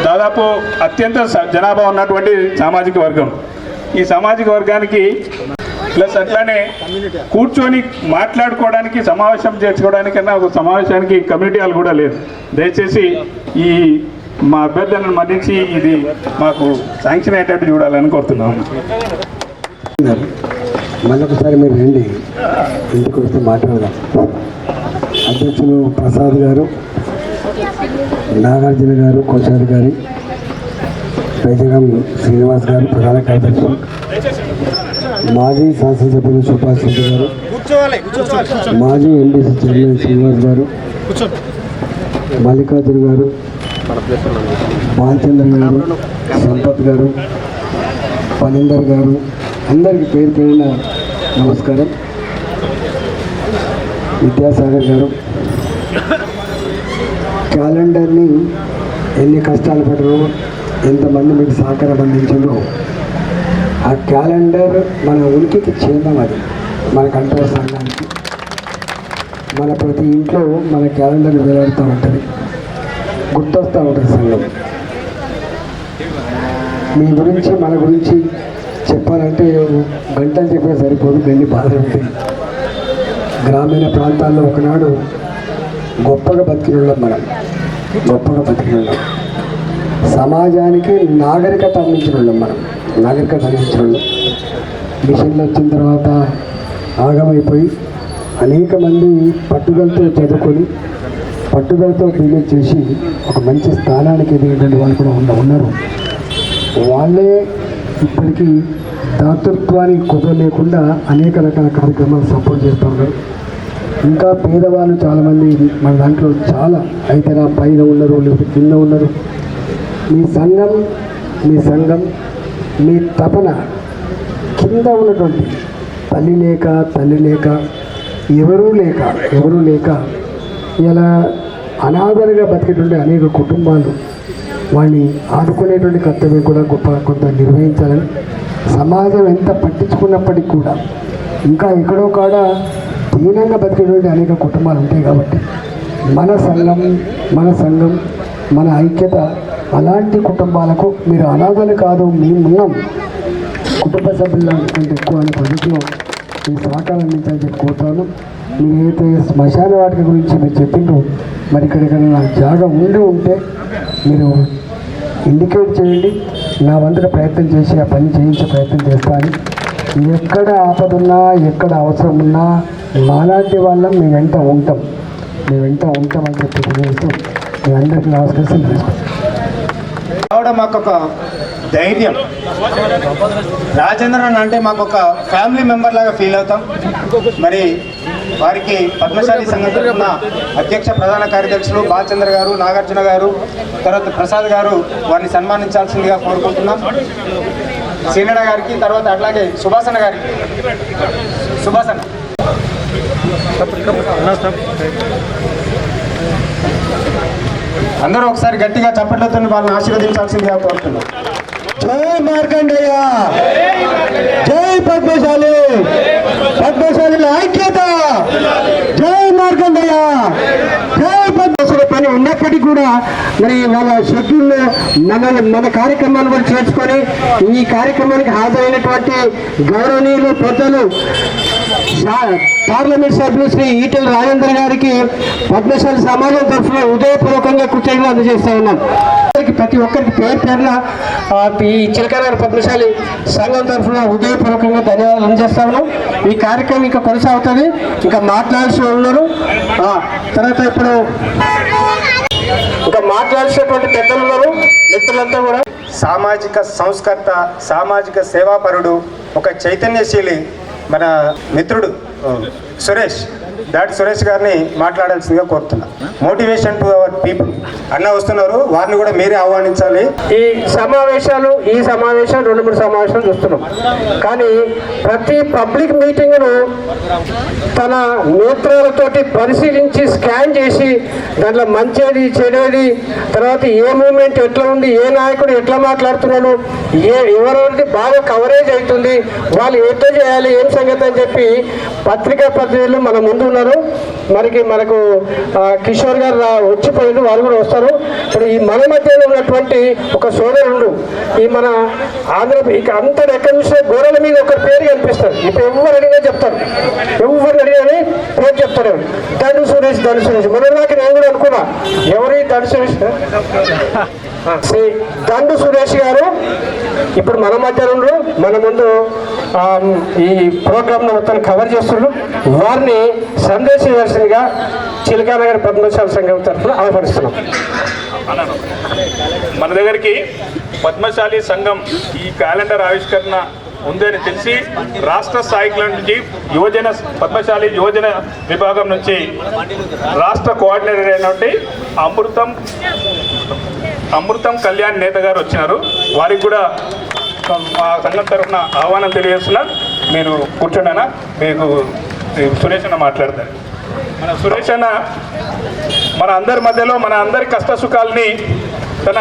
దాదాపు అత్యంత జనాభా ఉన్నటువంటి సామాజిక వర్గం. ఈ సామాజిక వర్గానికి ప్లస్ అట్లానే కూర్చొని మాట్లాడుకోవడానికి, సమావేశం చేసుకోవడానికన్నా ఒక సమావేశానికి కమ్యూనిటీ హాల్ కూడా లేదు. దయచేసి ఈ మా అభ్యర్థనను మన్నించి ఇది మాకు శాంక్షన్ అయ్యేటట్టు చూడాలని కోరుతున్నాము. మళ్ళొకసారి మీరు రండి, ఇంటికి వస్తే మాట్లాడదాం. అధ్యక్షులు ప్రసాద్ గారు, నాగార్జున గారు, కోశాధికారి బెజగం శ్రీనివాస్ గారు, ప్రధాన కార్యదర్శి, మాజీ శాసనసభ్యులు సుభాష్ రెడ్డి గారు, మాజీ ఎండీసీ చైర్మన్ శ్రీనివాస్ గారు, మల్లికార్జున గారు, బాలచంద్ర గారు, సంపత్ గారు, పనిందర్ గారు, అందరికీ పేరు పేరున నమస్కారం. విద్యాసాగర్ గారు, క్యాలెండర్ని ఎన్ని కష్టాలు పడరు, ఎంతమంది మీకు సహకారం అందించారో, ఆ క్యాలెండర్ మన ఉనికికి చిహ్నం. అది మన కంట్రోల్ సంఘానికి మన ప్రతి ఇంట్లో మన క్యాలెండర్ వేలాడుతూ ఉంటుంది, గుర్తొస్తూ ఉంటుంది సంఘం. మీ గురించి మన గురించి చెప్పాలంటే గంటలు చెప్పే సరిపోదు, గన్ని బాధలు ఉంటాయి. గ్రామీణ ప్రాంతాల్లో ఒకనాడు గొప్పగా బతికినున్నాం, గొప్పగా బతికినున్నాం. సమాజానికి నాగరికత అందించినున్నాం, నాగరికత అందించినున్నాం. మిషన్లు వచ్చిన తర్వాత ఆగమైపోయి అనేక మంది పట్టుదలతో చదువుకొని, పట్టుదలతో పీడీ చేసి ఒక మంచి స్థానానికి ఎదిగేటువంటి వాళ్ళు కూడా ఉన్నారు. వాళ్ళే ఇప్పటికీ దాతృత్వానికి కుదర లేకుండా అనేక రకాల కార్యక్రమాలు సపోర్ట్ చేస్తూ ఉన్నారు. ఇంకా పేదవాళ్ళు చాలామంది మన దాంట్లో చాలా అయితే పైన ఉన్నారు, లేకపోతే కింద ఉన్నారు. మీ సంఘం మీ తపన కింద ఉన్నటువంటి తల్లి లేక ఎవరూ లేక ఇలా అనాథలుగా బతికేటువంటి అనేక కుటుంబాలు, వాళ్ళని ఆదుకునేటువంటి కర్తవ్యం కూడా కొంత నిర్వహించాలని, సమాజం ఎంత పట్టించుకున్నప్పటికీ కూడా ఇంకా ఎక్కడో కాడ దీనంగా బతికేటువంటి అనేక కుటుంబాలు ఉంటాయి కాబట్టి మన సంఘం మన ఐక్యత అలాంటి కుటుంబాలకు మీరు అనాథలు కాదు, మేమున్నాం, కుటుంబ సభ్యుల కంటే ఎక్కువ అనే పద్ధతిలో ఈ సహకారం అందించాలని చెప్పి కోరుతాను. మీరైతే శ్మశాన వాటిక గురించి మీరు చెప్పిండ్రు, మరి ఇక్కడికైనా జాగా ఉంటే మీరు ఇండికేట్ చేయండి. నా వంతున ప్రయత్నం చేసి ఆ పని చేయించే ప్రయత్నం చేస్తాను. ఎక్కడ ఆపదున్నా ఎక్కడ అవసరం ఉన్నా మాలాంటి వాళ్ళం మీ వెంట ఉంటామని చెప్పి తెలియజేస్తూ మీ అందరికీ నమస్కరిస్తాను. రావడం మాకు ఒక ధైర్యం. రాజేంద్రన్ అంటే మాకు ఒక ఫ్యామిలీ మెంబర్ లాగా ఫీల్ అవుతాం. మరి వారికి పద్మశాలి సంఘం తరఫున అధ్యక్ష ప్రధాన కార్యదర్శులు బాలచంద్ర గారు, నాగార్జున గారు, తర్వాత ప్రసాద్ గారు వారిని సన్మానించాల్సిందిగా కోరుకుంటున్నాం. సీనడ గారికి, తర్వాత అట్లాగే సుభాసన గారికి. సుభాసన అందరూ ఒకసారి గట్టిగా చప్పట్లతో వాళ్ళని ఆశీర్వదించాల్సిందిగా కోరుతున్నాం. జై మార్కండేయ, జై పద్మశాలి, పద్మశాలి ఐక్యత, జై మార్కండేయ, జై పద్మశాలి. పని ఉన్నప్పటికీ కూడా మరి వాళ్ళ షెడ్యూల్లో మన కార్యక్రమాన్ని కూడా చేర్చుకొని ఈ కార్యక్రమానికి హాజరైనటువంటి గౌరవనీయులు పెద్దలు పార్లమెంట్ సభ్యులు శ్రీ ఈటెల రాజేంద్ర గారికి పద్మశాలి సమాజం తరఫున హృదయపూర్వకంగా కృతజ్ఞతలు అందజేస్తా ఉన్నాం. ప్రతి ఒక్కరికి పేరున ఈ చిలకనగర్ పద్మశాలి సంఘం తరఫున హృదయపూర్వకంగా ధన్యవాదాలు అందజేస్తా ఉన్నాం. ఈ కార్యక్రమం ఇంకా కొనసాగుతుంది, ఇంకా మాట్లాడాల్సి ఉన్నారు. తర్వాత ఇప్పుడు ఇంకా మాట్లాడాల్సినటువంటి పెద్దలు ఉన్నారు, మిత్రులంతా కూడా. సామాజిక సంస్కర్త, సామాజిక సేవాపరుడు, ఒక చైతన్యశీలి మన మిత్రుడు సురేష్ గారిని మాట్లాడాల్సిందిగా కోరుతున్నా. మోటివేషన్ టు అవర్ పీపుల్ అన్న వస్తున్నారు, వారిని కూడా మీరే ఆహ్వానించాలి. ఈ సమావేశాలు 2-3 సమావేశాలు చూస్తున్నాం, కానీ ప్రతి పబ్లిక్ మీటింగ్ను తన నేత్రాలతోటి పరిశీలించి స్కాన్ చేసి దాంట్లో మంచిది చెడేది, తర్వాత ఏ మూమెంట్ ఎట్లా ఉంది, ఏ నాయకుడు ఎట్లా మాట్లాడుతున్నాడు, ఎవరెవరిది బాగా కవరేజ్ అవుతుంది, వాళ్ళు ఎట్లా చేయాలి, ఏం సంగతి అని చెప్పి పత్రికా ప్రతినిధులు మన ముందు ఉన్నారు. మనకు కిషోర్ గారు వచ్చిపోయింది, వాళ్ళు కూడా వస్తారు. ఇప్పుడు ఈ మన మధ్యలో ఉన్నటువంటి ఒక సోదరుడు, ఈ మన ఆంధ్రప్రదేశ్ అంతా ఎక్కడి నుంచి గోడల మీద ఒక పేరు కనిపిస్తారు. ఇప్పుడు ఎవరు అడిగినా చెప్తారు, ఎవరిని అడిగినా పేరు చెప్తారు. దండు సురేష్ మొన్నదాకా నేను కూడా అనుకున్నా, ఎవరి దండు సురేష్, దండు సురేష్ గారు ఇప్పుడు మన మధ్యలో మన ముందు ఈ ప్రోగ్రామ్ మొత్తం కవర్ చేస్తున్నారు. వారిని సందేశించాల్సిందిగా చిలకనగర్ పద్మశాలి సంఘం తరఫున ఆహ్వానిస్తున్నాం. మన దగ్గరికి పద్మశాలి సంఘం ఈ క్యాలెండర్ ఆవిష్కరణ ఉందని తెలిసి రాష్ట్ర స్థాయిలో నుంచి పద్మశాలి యువజన విభాగం నుంచి రాష్ట్ర కోఆర్డినేటర్ అయినటువంటి అమృతం కళ్యాణ్ నేత గారు వచ్చినారు. వారికి కూడా మా సంఘం తరఫున ఆహ్వానం తెలియజేస్తున్నారు. మీరు కూర్చోండి అన్న, మీకు సురేష్ అన్న మాట్లాడతారు. మన సురేష్ అన్న మన అందరి మధ్యలో మన అందరి కష్ట సుఖాలని తన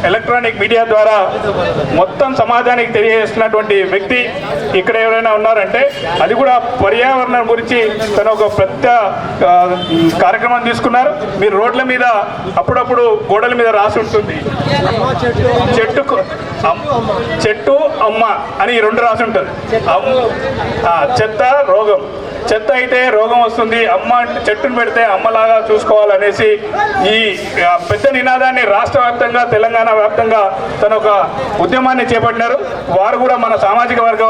ఎలక్ట్రానిక్ మీడియా ద్వారా మొత్తం సమాజానికి తెలియజేస్తున్నటువంటి వ్యక్తి ఇక్కడ ఎవరైనా ఉన్నారంటే అది కూడా పర్యావరణం గురించి తన ఒక పెద్ద కార్యక్రమం తీసుకున్నారు. మీరు రోడ్ల మీద అప్పుడప్పుడు గోడల మీద రాసి ఉంటుంది, చెట్టు అమ్మ అని 2 రాసి ఉంటుంది. చెత్త రోగం, చెత్త అయితే రోగం వస్తుంది, అమ్మ చెట్టును పెడితే అమ్మలాగా చూసుకోవాలనేసి ఈ పెద్ద నినాదాన్ని రాష్ట్ర వ్యాప్తంగా తెలంగాణ వ్యాప్తంగా తన ఒక ఉద్యమాన్ని చేపట్టినారు. వారు కూడా మన సామాజిక వర్గ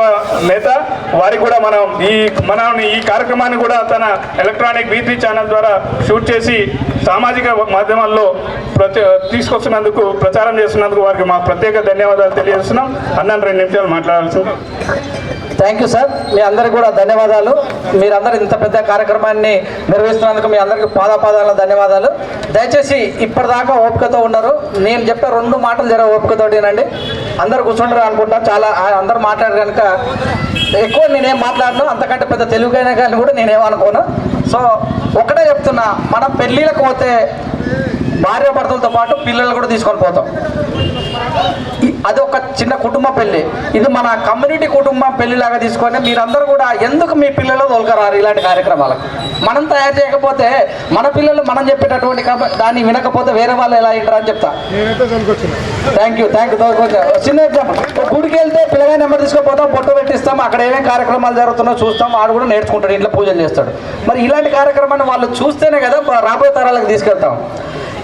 నేత. వారికి కూడా మనం ఈ కార్యక్రమాన్ని కూడా తన ఎలక్ట్రానిక్ V3 ఛానల్ ద్వారా షూట్ చేసి సామాజిక మాధ్యమాల్లో తీసుకొస్తున్నందుకు, ప్రచారం చేస్తున్నందుకు వారికి మా ప్రత్యేక ధన్యవాదాలు తెలియజేస్తున్నాం. అన్నాను 2 నిమిషాలు మాట్లాడాల్సింది. థ్యాంక్ యూ సార్, మీ అందరికీ కూడా ధన్యవాదాలు. మీరందరూ ఇంత పెద్ద కార్యక్రమాన్ని నిర్వహిస్తున్నందుకు మీ అందరికీ పాదాల ధన్యవాదాలు. దయచేసి ఇప్పటిదాకా ఓపికతో ఉన్నారు. నేను చెప్పే 2 మాటలు జర ఓపికతోటినండి. అందరు కూర్చుంటారు అనుకుంటా, చాలా అందరు మాట్లాడారు కనుక ఎక్కువ నేనేం మాట్లాడను, అంతకంటే పెద్ద తెలుగుైన కానీ కూడా నేనేమనుకోను. సో ఒకటే చెప్తున్నా, మనం పెళ్ళిళ్ళకు పోతే భార్య భర్తలతో పాటు పిల్లలు కూడా తీసుకొని పోతాం. అది ఒక చిన్న కుటుంబ పెళ్లి. ఇది మన కమ్యూనిటీ కుటుంబం పెళ్లిలాగా తీసుకొని మీరందరూ కూడా ఎందుకు మీ పిల్లలు తోలుకరారు ఇలాంటి కార్యక్రమాలకు? మనం తయారు చేయకపోతే మన పిల్లలు మనం చెప్పేటటువంటి దాన్ని వినకపోతే వేరే వాళ్ళు ఎలా వింటారు అని చెప్తా. థ్యాంక్ యూ చిన్న ఎగ్జాంపుల్, గుడికి వెళ్తే పిల్లగా నెంబర్ తీసుకుపోతాం, బొట్టు పెట్టిస్తాం, అక్కడ ఏమేమి కార్యక్రమాలు జరుగుతున్నా చూస్తాం, వాడు కూడా నేర్చుకుంటాడు, ఇంట్లో పూజలు చేస్తాడు. మరి ఇలాంటి కార్యక్రమాన్ని వాళ్ళు చూస్తేనే కదా రాబోయే తరాలకు తీసుకెళ్తాం.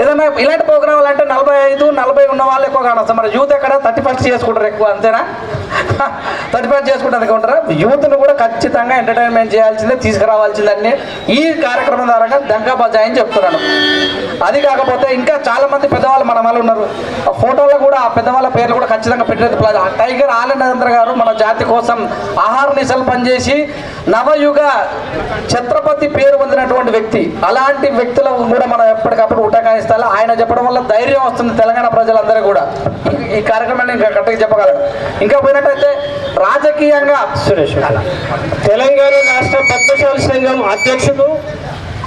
ఏదైనా ఇలాంటి ప్రోగ్రాంలు అంటే 45-40 ఉన్న వాళ్ళు ఎక్కువ కానొస్తాం. మరి యూత్ ఎక్కడ 31 చేసుకుంటారు ఎక్కువ, అంతేనా? 31 చేసుకుంటారు అనుకుంటారా? యూత్ను కూడా ఖచ్చితంగా ఎంటర్టైన్మెంట్ చేయాల్సిందే, తీసుకురావాల్సిందన్నీ ఈ కార్యక్రమం ద్వారా దంకా బజాయి అని చెప్తున్నాను. అది కాకపోతే ఇంకా చాలామంది పెద్దవాళ్ళు మన వాళ్ళు ఉన్నారు. ఆ ఫోటోలో కూడా ఆ పెద్దవాళ్ళ పేర్లు కూడా ఖచ్చితంగా పెట్టలేదు. టైగర్ ఆనందేంద్ర గారు మన జాతి కోసం ఆహార నిశలు పనిచేసి నవయుగ ఛత్రపతి పేరు పొందినటువంటి వ్యక్తి. అలాంటి వ్యక్తులకు కూడా మనం ఎప్పటికప్పుడు ఉటకాయిస్తాం. ఆయన చెప్పడం వల్ల ధైర్యం వస్తుంది తెలంగాణ ప్రజలందరూ కూడా. ఈ కార్యక్రమాన్ని ఇంకా కరెక్ట్గా చెప్పగలరు. ఇంకా పోయినట్టయితే రాజకీయంగా సురేష్, తెలంగాణ రాష్ట్ర పద్మశాలి సంఘం అధ్యక్షుడు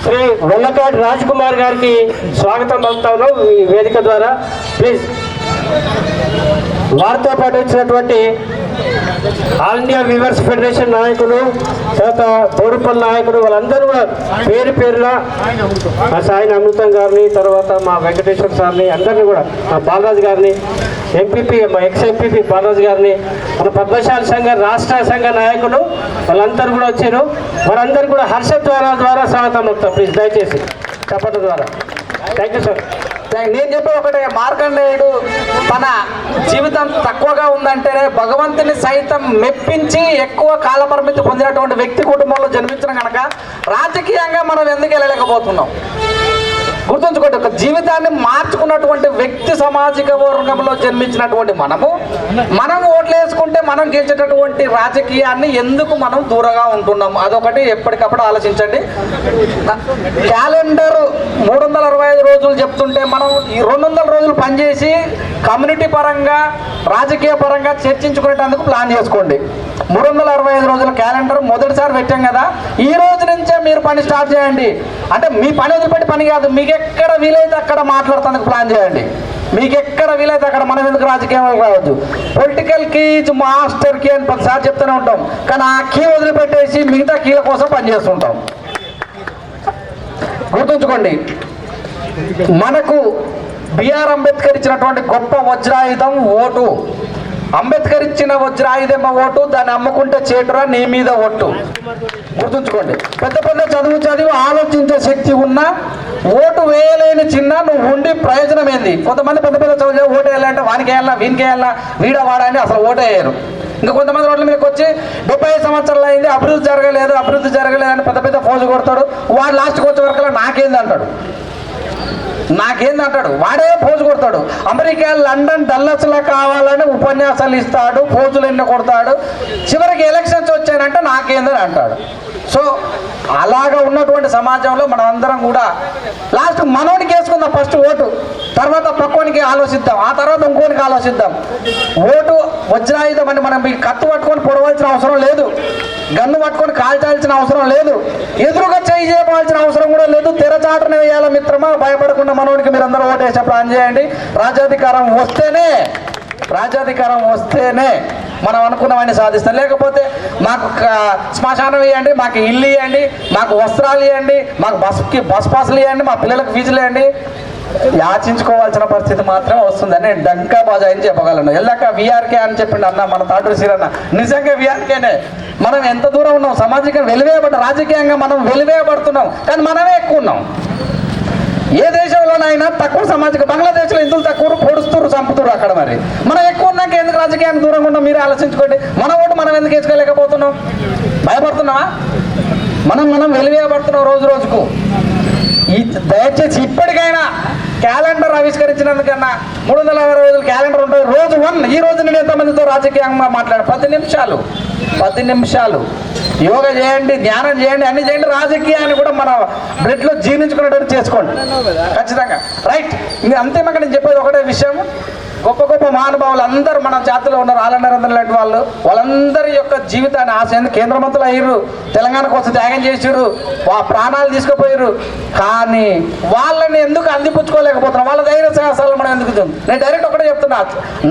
శ్రీ వల్లకాటి రాజ్ కుమార్ గారికి స్వాగతం పలుకుతాను ఈ వేదిక ద్వారా. ప్లీజ్. వారితో పాటు వచ్చినటువంటి ఆల్ ఇండియా వీవర్స్ ఫెడరేషన్ నాయకులు, తర్వాత బోడుపల్లి నాయకులు, వాళ్ళందరూ కూడా పేరు పేరున మా సాయిని అమృతం గారిని, తర్వాత మా వెంకటేశ్వర సార్ని, అందరినీ కూడా మా బాలరాజు గారిని, ఎంపీపీ మా ఎక్స్ ఎంపీపీ బాలరాజు గారిని, మన పద్మశాలి సంఘ రాష్ట్ర సంఘ నాయకులు వాళ్ళందరూ కూడా వచ్చారు. వారందరూ కూడా హర్షద్వారాల ద్వారా స్వాగతం చెప్తాం. ప్లీజ్ దయచేసి చప్పట్ల ద్వారా. Thank you sir. నేను చెప్పే ఒకటే, మార్కండేయుడు తన జీవితం తక్కువగా ఉందంటేనే భగవంతుని సైతం మెప్పించి ఎక్కువ కాలపరిమితి పొందినటువంటి వ్యక్తి కుటుంబంలో జన్మించడం కనుక రాజకీయంగా మనం ఎందుకు వెళ్ళలేకపోతున్నాం? గుర్తుంచుకోండి, ఒక జీవితాన్ని మార్చుకున్నటువంటి వ్యక్తి సామాజిక వర్గంలో జన్మించినటువంటి మనం ఓట్లు వేసుకుంటే మనం గెలిచేటటువంటి రాజకీయాన్ని ఎందుకు మనం దూరంగా ఉంటున్నాం? అదొకటి ఎప్పటికప్పుడు ఆలోచించండి. క్యాలెండర్ 365 రోజులు చెప్తుంటే మనం ఈ 200 రోజులు పనిచేసి కమ్యూనిటీ పరంగా రాజకీయ పరంగా చర్చించుకునేటందుకు ప్లాన్ చేసుకోండి. 365 రోజుల క్యాలెండర్ మొదటిసారి పెట్టాం కదా, ఈ రోజు నుంచే మీరు పని స్టార్ట్ చేయండి. అంటే మీ పని వదిలిపెట్టి పని కాదు, మీకు ఎక్కడ వీలైతే అక్కడ మాట్లాడుతానికి ప్లాన్ చేయండి. మీకు ఎక్కడ వీలైతే అక్కడ మనం ఎందుకు రాజకీయం రావద్దు. Political key is master key అని 10 సార్లు చెప్తూనే ఉంటాం, కానీ ఆ కీ వదిలిపెట్టేసి మిగతా కీల కోసం పనిచేస్తుంటాం. గుర్తుంచుకోండి, మనకు బిఆర్ అంబేద్కర్ ఇచ్చినటువంటి గొప్ప వజ్రాయుధం ఓటు. అంబేద్కర్ ఇచ్చిన వజ్రాయుధం ఓటు, దాన్ని అమ్ముకుంటే చేటురా నీ మీద ఓటు. గుర్తుంచుకోండి, పెద్ద చదివి ఆలోచించే శక్తి ఉన్నా ఓటు వేయలేని చిన్న నువ్వు ఉండి ప్రయోజనం ఏంది? కొంతమంది పెద్ద చదువు ఓటు వేయాలంటే వానికి వేయాలన్నా వీనికి వేయాలన్నా వీడవాడా అని అసలు ఓటు వేయరు. ఇంకా కొంతమంది రోడ్ల మీదకి వచ్చి 75 సంవత్సరాలు అయింది, అభివృద్ధి జరగలేదు అని పెద్ద ఫోజు కొడతాడు. వాడు లాస్ట్కి వచ్చే వరకు నాకేందంటాడు, వాడే పోజు కొడతాడు. అమెరికా, లండన్, డల్లస్లా కావాలని ఉపన్యాసాలు ఇస్తాడు, పోజులు ఎన్నో కొడతాడు. చివరికి ఎలక్షన్స్ వచ్చాయంటే నాకేందని అంటాడు. సో అలాగా ఉన్నటువంటి సమాజంలో మనం అందరం కూడా లాస్ట్ మనోడికి వేసుకుందాం ఫస్ట్ ఓటు, తర్వాత పక్కోనికి ఆలోచిద్దాం, ఆ తర్వాత ఇంకోనికి ఆలోచిద్దాం. ఓటు వజ్రాయుధం అని మనం ఈ కత్తి పట్టుకొని పొడవలసిన అవసరం లేదు, గన్ను పట్టుకొని కాల్చాల్సిన అవసరం లేదు, ఎదురుగా చేయి చేయవలసిన అవసరం కూడా లేదు. తెరచాటున వేయాల మిత్రమా, భయపడకుండా మనోడికి మీరు అందరూ ఓటేసే ప్లాన్ చేయండి. రాజ్యాధికారం వస్తేనే మనం అనుకున్నవన్నీ సాధిస్తాం. లేకపోతే మాకు శ్మశానం ఇవ్వండి, మాకు ఇల్లు ఇవ్వండి, మాకు వస్త్రాలు ఇవ్వండి, మాకు బస్ పాసులు ఇవ్వండి, మా పిల్లలకు ఫీజులు ఇవ్వండి, యాచించుకోవాల్సిన పరిస్థితి మాత్రం వస్తుందని నేను డంకా బాజాయిని చెప్పగలను. ఎల్లాక వీఆర్కే అని చెప్పిండు అన్న మన తాటూరు సీరన్న. నిజంగా వీఆర్కేనే. మనం ఎంత దూరం ఉన్నాం, సామాజికంగా వెలివేయబడ్డ, రాజకీయంగా మనం వెలివేయబడుతున్నాం, కానీ మనమే ఎక్కువ ఉన్నాం. ఏ దేశంలోనైనా తక్కువ సామాజిక, బంగ్లాదేశ్లో ఎందుకు తక్కువ పొడుస్తున్నారు, చంపుతున్నారు అక్కడ. మరి మనం ఎక్కువ ఉన్నాక ఎందుకు రాజకీయానికి దూరంగా ఉన్నాం? మీరే ఆలోచించుకోండి. మన ఓటు మనం ఎందుకు వేసుకోలేకపోతున్నాం? భయపడుతున్నావా? మనం వెలివేయబడుతున్నాం రోజు రోజుకు. దయచేసి ఇప్పటికైనా క్యాలెండర్ ఆవిష్కరించినందుకన్నా 360 రోజులు క్యాలెండర్ ఉంటుంది. రోజు 1 ఈ రోజు నేను ఎంతమందితో రాజకీయంగా మాట్లాడు 10 నిమిషాలు యోగా చేయండి, ధ్యానం చేయండి, అన్ని చేయండి. రాజకీయాన్ని కూడా మన బ్లడ్లో జీర్ణించుకునేటట్టు చేసుకోండి ఖచ్చితంగా. రైట్. ఇంకా అంతిమంగా నేను చెప్పేది ఒకటే విషయం, గొప్ప మహానుభావులు అందరూ మన జాతిలో ఉన్నారు. ఆలనరందరూ లాంటి వాళ్ళందరి యొక్క జీవితాన్ని ఆశ కేంద్ర మంత్రులు అయ్యారు, తెలంగాణ కోసం త్యాగం చేసారు, ప్రాణాలు తీసుకుపోయారు. కానీ వాళ్ళని ఎందుకు అందిపుచ్చుకోలేకపోతున్నాం? వాళ్ళ ధైర్య సాహసాలు మనం ఎందుకు నేను డైరెక్ట్ ఒకటే చెప్తున్నా,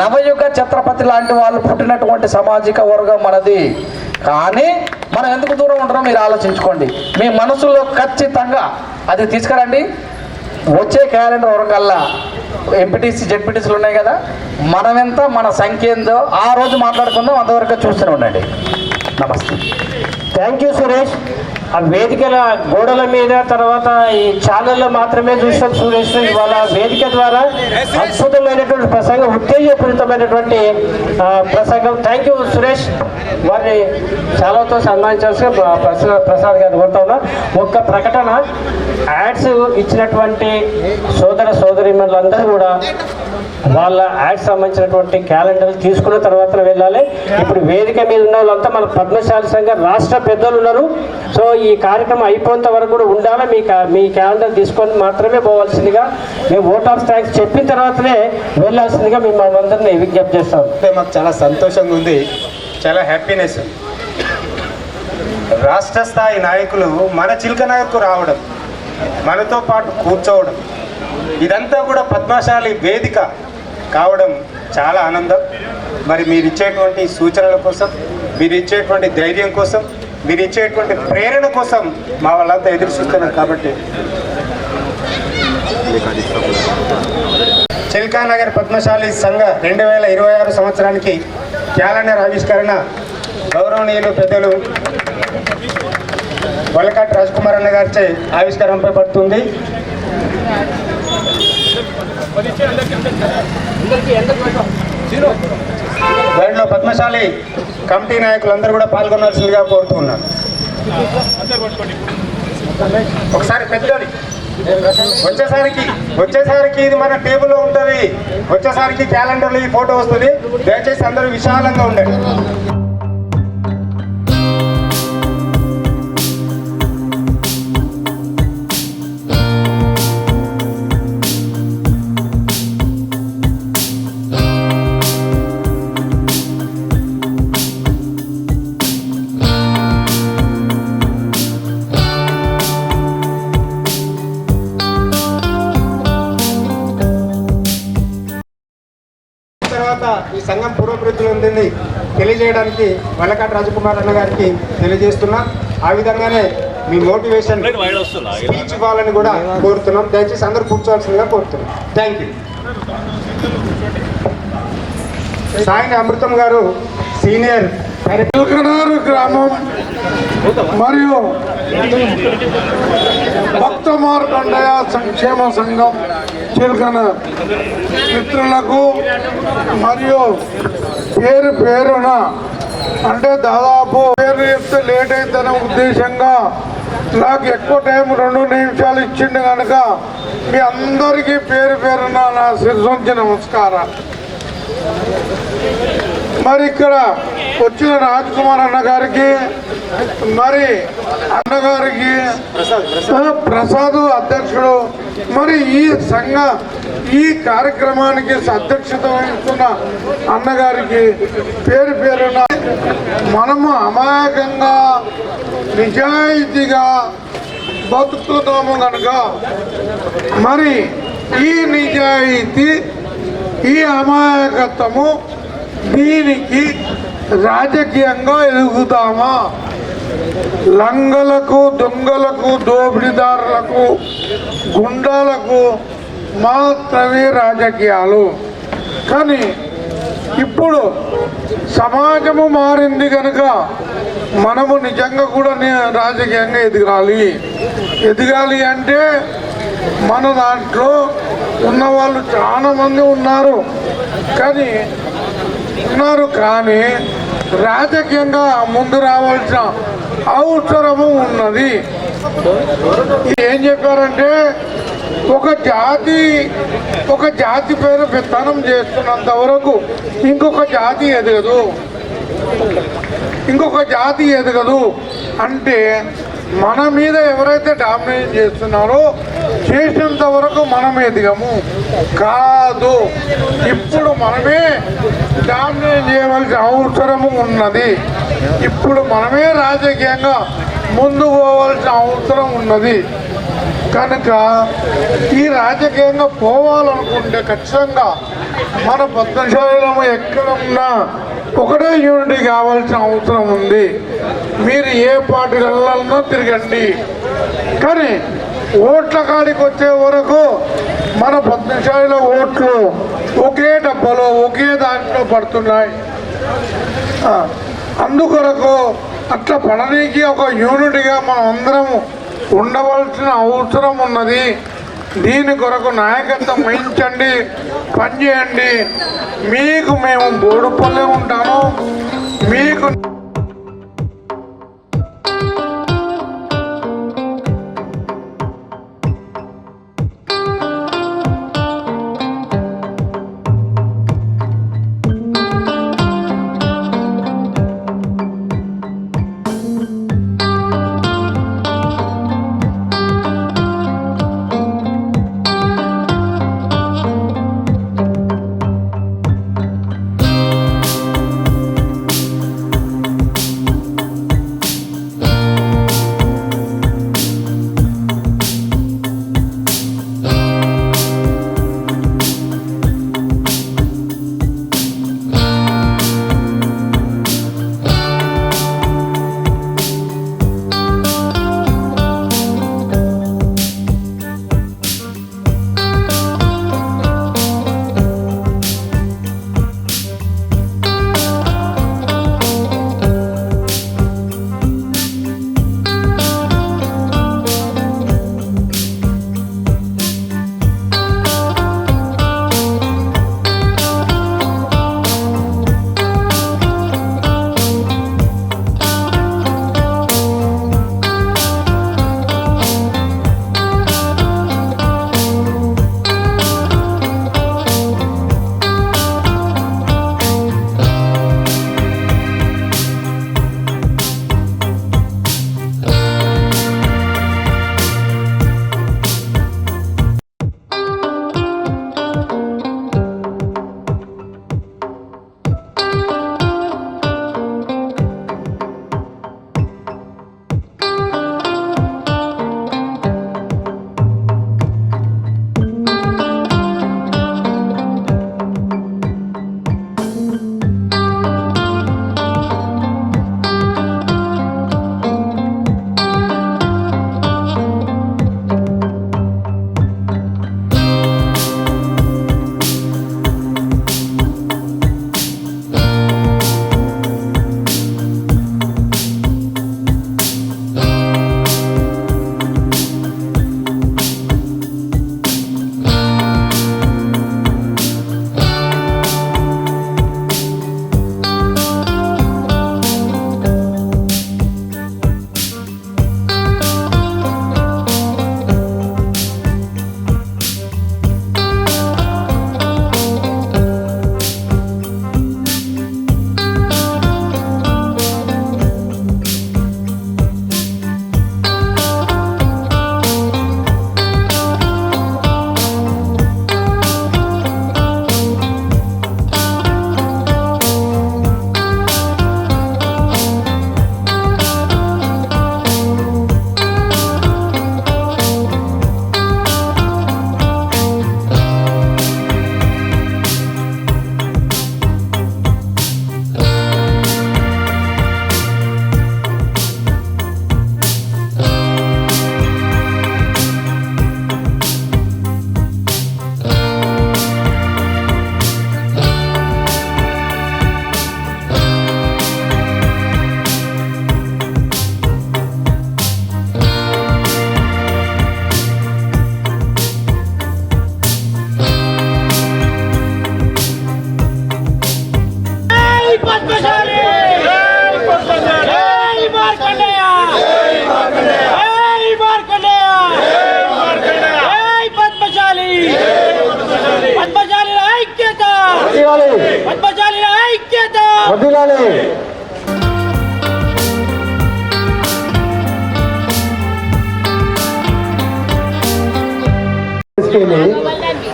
నవయుగ ఛత్రపతి లాంటి వాళ్ళు పుట్టినటువంటి సామాజిక వర్గం మనది. కానీ మనం ఎందుకు దూరం ఉంటారో మీరు ఆలోచించుకోండి. మీ మనసులో ఖచ్చితంగా అది తీసుకురండి. వచ్చే క్యాలెండర్ వరకల్లా ఎంపీటీసీ జెడ్పీటీసీలు ఉన్నాయి కదా, మనమెంత మన సంఖ్య ఏందో ఆ రోజు మాట్లాడుకుందాం. అంతవరకు చూస్తూనే ఉండండి. నమస్తే. Thank you Suresh. ఆ వేదికల గోడల మీద తర్వాత ఈ ఛానల్లో మాత్రమే చూసాం సురేష్. ఇవాళ వేదిక ద్వారా అద్భుతమైనటువంటి ప్రసంగం, ఉత్తేజపూరితమైనటువంటి ప్రసంగం. Thank you Suresh. వారిని చాలాతో సన్మానించాల్సిన ప్రసాద్ గారిని కోరుతా ఉన్నా. ఒక్క ప్రకటన, యాడ్స్ ఇచ్చినటువంటి సోదర సోదరీమణులందరూ కూడా వాళ్ళ యాడ్స్ సంబంధించినటువంటి క్యాలెండర్ తీసుకున్న తర్వాత వెళ్ళాలి. ఇప్పుడు వేదిక మీద ఉన్న వాళ్ళంతా మన పద్మశాలి సంఘ రాష్ట్ర పెద్దలు ఉన్నారు. సో ఈ కార్యక్రమం అయిపోయేంత వరకు కూడా ఉండాలి. మీ క్యాలెండర్ తీసుకొని మాత్రమే పోవాల్సిందిగా, మేము ఓట్ ఆఫ్ థ్యాంక్స్ చెప్పిన తర్వాతనే వెళ్ళాల్సిందిగా మేము అందరినీ విజ్ఞప్తి చేస్తాం. మాకు చాలా సంతోషంగా ఉంది, చాలా హ్యాపీనెస్. రాష్ట్ర స్థాయి నాయకులు మన చిలుక నాయకు రావడం, మనతో పాటు కూర్చోవడం, ఇదంతా కూడా పద్మశాలి వేదిక కావడం చాలా ఆనందం. మరి మీరు ఇచ్చేటువంటి సూచనల కోసం, మీరు ఇచ్చేటువంటి ధైర్యం కోసం, మీరు ఇచ్చేటువంటి ప్రేరణ కోసం మా వాళ్ళంతా ఎదురు చూస్తున్నారు. కాబట్టి చిల్కానగర్ పద్మశాలి సంఘ 2026 సంవత్సరానికి క్యాలెండర్ ఆవిష్కరణ గౌరవనీయులు పెద్దలు వలకాటి రాజ్కుమార్ అన్న గారిచే ఆవిష్కరింపబడుతుంది. దాంట్లో పద్మశాలి కమిటీ నాయకులందరూ కూడా పాల్గొనాల్సిందిగా కోరుతున్నారు. ఒకసారి పెద్దది వచ్చేసరికి ఇది మన టేబుల్లో ఉంటుంది. వచ్చేసరికి క్యాలెండర్లో ఈ ఫోటో వస్తుంది. దయచేసి అందరూ విశాలంగా ఉండండి. ఈ సంఘం పూర్వభివృద్ధిలో ఉందని తెలియజేయడానికి వల్లకాటి రాజకుమార్ అన్న గారికి తెలియజేస్తున్నా. ఆ విధంగానే మీ మోటివేషన్ స్పీచ్ ఇవ్వాలని కూడా కోరుతున్నాం. దయచేసి అందరూ కూర్చోవాల్సిందిగా కోరుతున్నాం. Thank you. సాయిని అమృతం గారు సీనియర్ గ్రామం మరియు భక్త మార్కండయ సంక్షేమ సంఘం చిల్కన మిత్రులకు మరియు పేరు పేరున, అంటే దాదాపు పేరు చెప్తే లేట్ అవుతున్న ఉద్దేశంగా నాకు ఎక్కువ టైం 2 నిమిషాలు ఇచ్చిండు కనుక మీ అందరికీ పేరు పేరున నా శిరసొంచి నమస్కారాలు. మరి ఇక్కడ వచ్చిన రాజ్కుమార్ అన్న గారికి, మరి అన్నగారికి, ప్రసాద్ అధ్యక్షుడు, మరి ఈ కార్యక్రమానికి అధ్యక్షత వహిస్తున్న అన్నగారికి పేరు పేరున మనము అమాయకంగా నిజాయితీగా బతుకుతాము కనుక మరి ఈ నిజాయితీ, ఈ అమాయకత్వము, దీనికి రాజకీయంగా ఎదుగుతామా? లంగలకు, దొంగలకు, దోపిడీదారులకు, గుండాలకు మాత్రమే రాజకీయాలు. కానీ ఇప్పుడు సమాజము మారింది కనుక మనము నిజంగా కూడా రాజకీయంగా ఎదగాలి అంటే మన దాంట్లో ఉన్నవాళ్ళు చాలా మంది ఉన్నారు, కానీ రాజకీయంగా ముందు రావాల్సిన అవసరము ఉన్నది. ఏం చెప్పారంటే ఒక జాతి పేరు పెత్తనం చేస్తున్నంత వరకు ఇంకొక జాతి ఎదగదు అంటే మన మీద ఎవరైతే డామినేట్ చేస్తున్నారో చేసినంత వరకు మనం ఎదగము కాదు. ఇప్పుడు మనమే డామినేట్ చేయవలసిన అవసరము ఉన్నది. ఇప్పుడు మనమే రాజకీయంగా ముందు పోవాల్సిన అవసరం ఉన్నది. కనుక ఈ రాజకీయంగా పోవాలనుకుంటే ఖచ్చితంగా మన పద్మశాలీలం ఎక్కడున్నా ఒకటే యూనిటీ కావాల్సిన అవసరం ఉంది. మీరు ఏ పార్టీలలో తిరగండి, కానీ ఓట్ల కాడికి వచ్చే వరకు మన పద్మశాలీల ఓట్లు ఒకే డబ్బాలో ఒకే దాంట్లో పడుతున్నాయి. అందుకొరకు అట్లా పడనీకి ఒక యూనిట్గా మనం అందరం ఉండవలసిన అవసరం ఉన్నది. దీని కొరకు నాయకత్వం వహించండి, పనిచేయండి. మీకు మేము బోడుపల్లె ఉంటాము. మీకు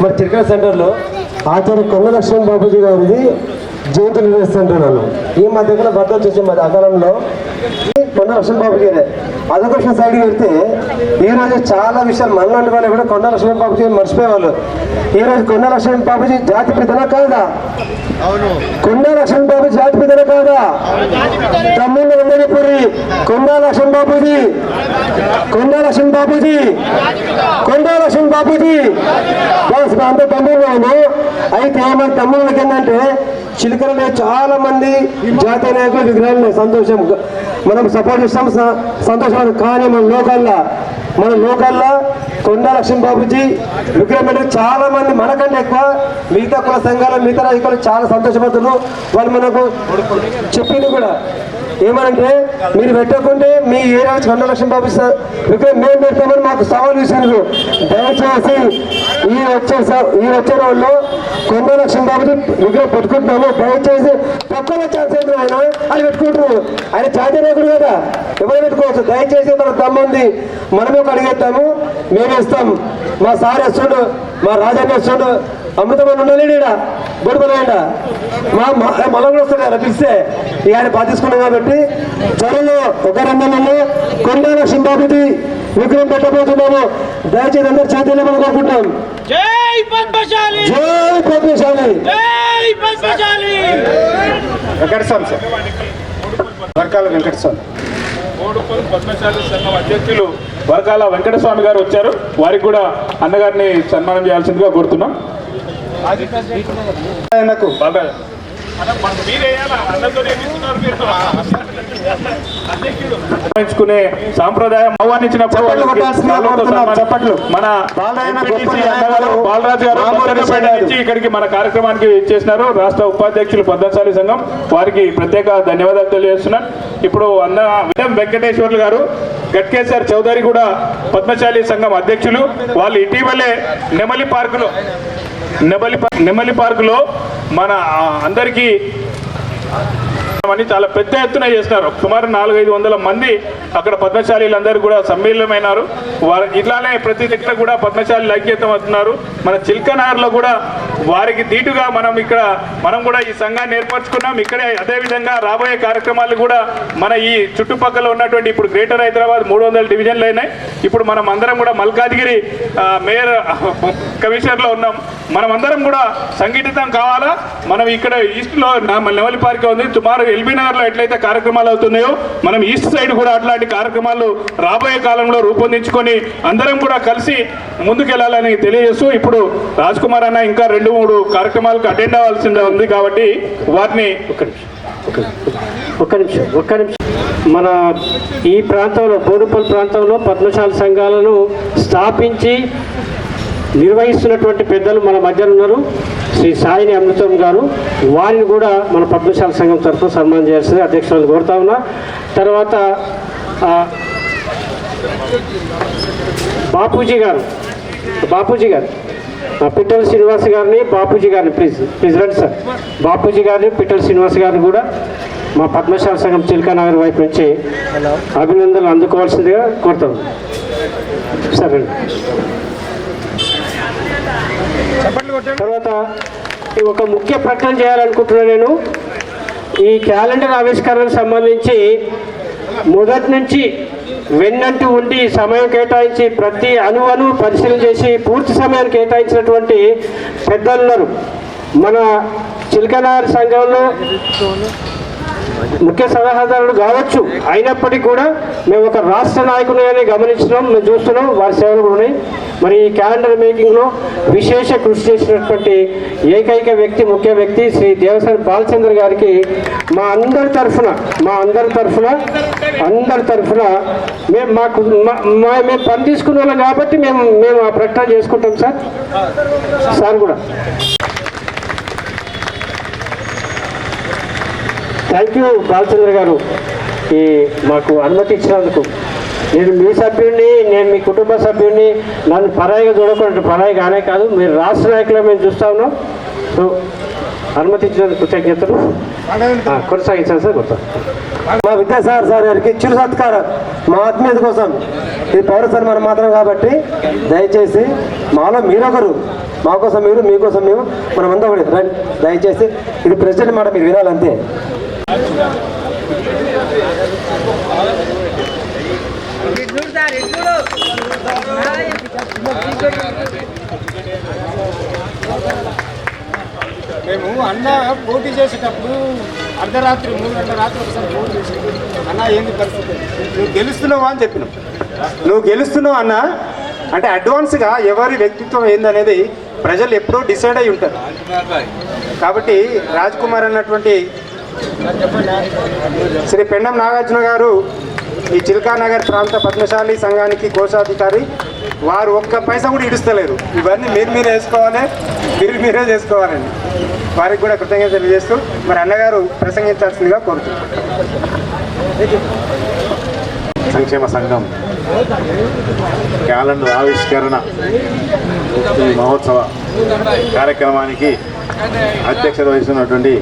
మరి చిరకల సెంటర్లో ఆచార్య కొండ లక్ష్మణ్ బాబుజీ గారిది జయంతులు నిర్వహిస్తుంటున్నాను. ఈ మధ్య కూడా భర్త చూసే మధ్య అకాలంలో కొండ లక్ష్మణ బాబు గారే అదొక విషయం సైడ్కి పెడితే ఈరోజు చాలా విషయాలు మనలాంటి వాళ్ళు కూడా కొండ లక్ష్మణ బాబుజీ మర్చిపోయేవాళ్ళు. ఈరోజు కొండ లక్ష్మణ బాబుజీ జాతి పితనా కాదా? కొండ లక్ష్మణ బాబు జాతి పితనా కాదా? తమ్ముళ్ళు ఉండేపురి కొండ లక్ష్మణ బాబుజీ, కొండ లక్ష్మణ బాబుజీ, కొండ లక్ష్మణ బాబుజీ బస్ అంత తమ్ముళ్ళు. అయితే మన తమ్ముళ్ళకి ఏంటంటే చిలుకలలో చాలా మంది జాతీయ నాయకులు విగ్రహాలు ఉన్నాయి. సంతోషం, మనం సపోర్ట్ చేస్తాం, సంతోషం. కానీ మన లోకల్లో కొండ లక్ష్మణ బాబుజీ విగ్రహం అంటే చాలా మంది మనకంటే ఎక్కువ మిగతా కుల సంఘాలు మిగతా రాజకీయాలు చాలా సంతోషపడుతున్నారు. వాళ్ళు మనకు చెప్పింది కూడా ఏమనంటే మీరు పెట్టకుంటే మీ ఏరియా కొండ లక్ష్మణ బాబు విగ్రహం మేము పెడతామని మాకు సవాల్ విసిరారు. దయచేసి ఈ వచ్చే రోజుల్లో కొండ లక్ష్మణ బాబుజీ విగ్రహం పెట్టుకుంటున్నాము. దయచేసి తక్కువ ఛాన్స్ ఏంటి ఆయన అని పెట్టుకుంటారు. ఆయన జాతీయ నాయకుడు కదా, ఎవరు పెట్టుకోవచ్చు. దయచేసి మన దమ్ముంది, మనమే ఒక అడిగేస్తాము, మేమే ఇస్తాం. మా సార్ వేస్తుండు, మా రాజాన్ని వేస్తుండు, అమృతమని ఉండలేడు ఇక్కడ గొడవలేడ మళ్ళీ కూడా వస్తాడు కదా పిలిస్తే. ఇక ఆయన బాధ తీసుకున్నాం కాబట్టి త్వరలో ఒక 2 నెలల్లో కొండ లక్ష్మణ బాబుజీ విగ్రహం పెట్టబోతున్నాము. దయచేసి అందరు చేతుల్లో మనం కోరుకుంటాం. జై పద్మశాలి, జై పద్మశాలి, జై పద్మశాలి. వెంకటస్వామి సార్, వర్కాల వెంకటస్వామి. బోడుపల్లి పద్మశాలి సంఘం అధ్యక్షులు వర్గాల వెంకటస్వామి గారు వచ్చారు. వారికి కూడా అన్నగారిని సన్మానం చేయాల్సిందిగా కోరుతున్నాం. నిర్వహించుకునే సాంప్రదాయం ఆహ్వానించినప్పుడు మన బాలరాజు గారు ఇక్కడికి మన కార్యక్రమానికి చేసినారు. రాష్ట్ర ఉపాధ్యక్షులు పద్మశాలి సంఘం, వారికి ప్రత్యేక ధన్యవాదాలు తెలియజేస్తున్నాను. ఇప్పుడు అన్న వెంకటేశ్వర్లు గారు, గట్కేశ్వర్ చౌదరి కూడా పద్మశాలి సంఘం అధ్యక్షులు. వాళ్ళు ఇటీవలే నెమలి పార్కులో మన అందరికీ చాలా పెద్ద ఎత్తున చేస్తున్నారు. సుమారు 400-500 మంది అక్కడ పద్మశాలీలందరూ కూడా సమ్మేళనమైనారు. ఇట్లానే ప్రతి దగ్గర కూడా పద్మశాలి ఐక్యతం అవుతున్నారు. మన చిల్కనగర్లో కూడా వారికి దీటుగా మనం కూడా ఈ సంఘాన్ని ఏర్పరచుకున్నాం. ఇక్కడే అదేవిధంగా రాబోయే కార్యక్రమాలు కూడా మన ఈ చుట్టుపక్కల ఉన్నటువంటి ఇప్పుడు గ్రేటర్ హైదరాబాద్ 300 డివిజన్లు అయినాయి. ఇప్పుడు మనం అందరం కూడా మల్కాజ్గిరి మేయర్ కమిషనర్లో ఉన్నాం. మనం అందరం కూడా సంఘటితం కావాలా. మనం ఇక్కడ ఈస్ట్లో నెమలి పార్క్ ఉంది, సుమారు ఎల్బీ నగర్లో ఎట్లయితే కార్యక్రమాలు అవుతున్నాయో మనం ఈస్ట్ సైడ్ కూడా అట్లాంటి కార్యక్రమాలు రాబోయే కాలంలో రూపొందించుకొని అందరం కూడా కలిసి ముందుకెళ్లాలని తెలియజేస్తూ, ఇప్పుడు రాజ్ కుమార్ అన్న ఇంకా 2-3 కార్యక్రమాలకు అటెండ్ అవ్వాల్సి ఉంది కాబట్టి వాటిని ఒక్క నిమిషం మన ఈ ప్రాంతంలో బోడుపల్లి ప్రాంతంలో పద్మశాలి సంఘాలను స్థాపించి నిర్వహిస్తున్నటువంటి పెద్దలు మన మధ్యలో ఉన్నారు. శ్రీ సాయిని అమృతం గారు, వారిని కూడా మన పద్మశాలి సంఘం తరఫున సన్మానం చేయాల్సింది అధ్యక్షులను కోరుతా ఉన్నా. తర్వాత బాపూజీ గారు పిట్టల శ్రీనివాస్ గారిని, బాపూజీ గారిని ప్లీజ్ రండి సార్. బాపూజీ గారిని, పిట్టల శ్రీనివాస్ గారిని కూడా మా పద్మశాలి సంఘం చిల్కానగర్ వైపు నుంచి అభినందనలు అందుకోవాల్సిందిగా కోరుతాం. సరే, తర్వాత ఒక ముఖ్య ప్రకటన చేయాలనుకుంటున్నాను నేను. ఈ క్యాలెండర్ ఆవిష్కరణకు సంబంధించి మొదటి నుంచి వెన్నంటూ ఉండి సమయం కేటాయించి ప్రతి అణువును పరిశీలన చేసి పూర్తి సమయాన్ని కేటాయించినటువంటి పెద్దలు ఉన్నారు మన చిల్కనగర్ సంఘంలో. ముఖ్య సలహాదారుడు కావచ్చు, అయినప్పటికీ కూడా మేము ఒక రాష్ట్ర నాయకుని గమనించడం, మేము చూస్తున్నాం, వారి సేవలు కూడా ఉన్నాయి. మరి ఈ క్యాలెండర్ మేకింగ్లో విశేష కృషి చేసినటువంటి ఏకైక వ్యక్తి, ముఖ్య వ్యక్తి శ్రీ దేవసాని బాలచంద్ర గారికి మా అందరి తరఫున మేము పని తీసుకున్న వాళ్ళం కాబట్టి మేము ఆ ప్రకటన చేసుకుంటాం సార్ కూడా. థ్యాంక్ యూ బాలచంద్ర గారు, ఈ మాకు అనుమతి ఇచ్చినందుకు. నేను మీ సభ్యుడిని, నేను మీ కుటుంబ సభ్యుడిని, నన్ను పరాయిగా చూడకుండా, పరాయి కానే కాదు, మీరు రాష్ట్ర నాయకులు మేము చూస్తా ఉన్నాం. సో అనుమతి ఇచ్చినందుకు కృతజ్ఞతలు. కొనసాగించాను సార్. మా విద్యాసాగర్ సార్ గారికి చిరు సత్కారం మా ఆత్మీయత కోసం. ఇది పౌర సన్మానం మాత్రం కాబట్టి దయచేసి మాలో మీరొకరు, మా కోసం మీరు, మీకోసం మేము, మనమంతా ఒకటి రండి. దయచేసి ఇది ప్రెసిడెంట్ మాట మీరు వినాలంతే. మేము అన్న పోటీ చేసేటప్పుడు అర్ధరాత్రి 3 గంటల రాత్రి ఒకసారి ఫోన్ చేసి అన్న ఏంది పరిస్థితి, నువ్వు గెలుస్తున్నావా అని చెప్పినావు. నువ్వు గెలుస్తున్నావు అన్న అంటే అడ్వాన్స్గా ఎవరి వ్యక్తిత్వం ఏందనేది ప్రజలు ఎప్పుడూ డిసైడ్ అయి ఉంటారు. కాబట్టి రాజ్ కుమార్ అన్నటువంటి శ్రీ పెండం నాగార్జున గారు ఈ చిల్కానగర్ ప్రాంత పద్మశాలి సంఘానికి కోశాధికారి. వారు ఒక్క పైసా కూడా ఇడుస్తలేరు. ఇవన్నీ మీరే వేసుకోవాలి, మీరే చేసుకోవాలండి. వారికి కూడా కృతజ్ఞత తెలియజేస్తూ మరి అన్నగారు ప్రసంగించాల్సిందిగా కోరుతున్నాను. సంక్షేమ సంఘం క్యాలెండర్ ఆవిష్కరణ ఈ మహోత్సవ కార్యక్రమానికి అధ్యక్షత వహిస్తున్నటువంటి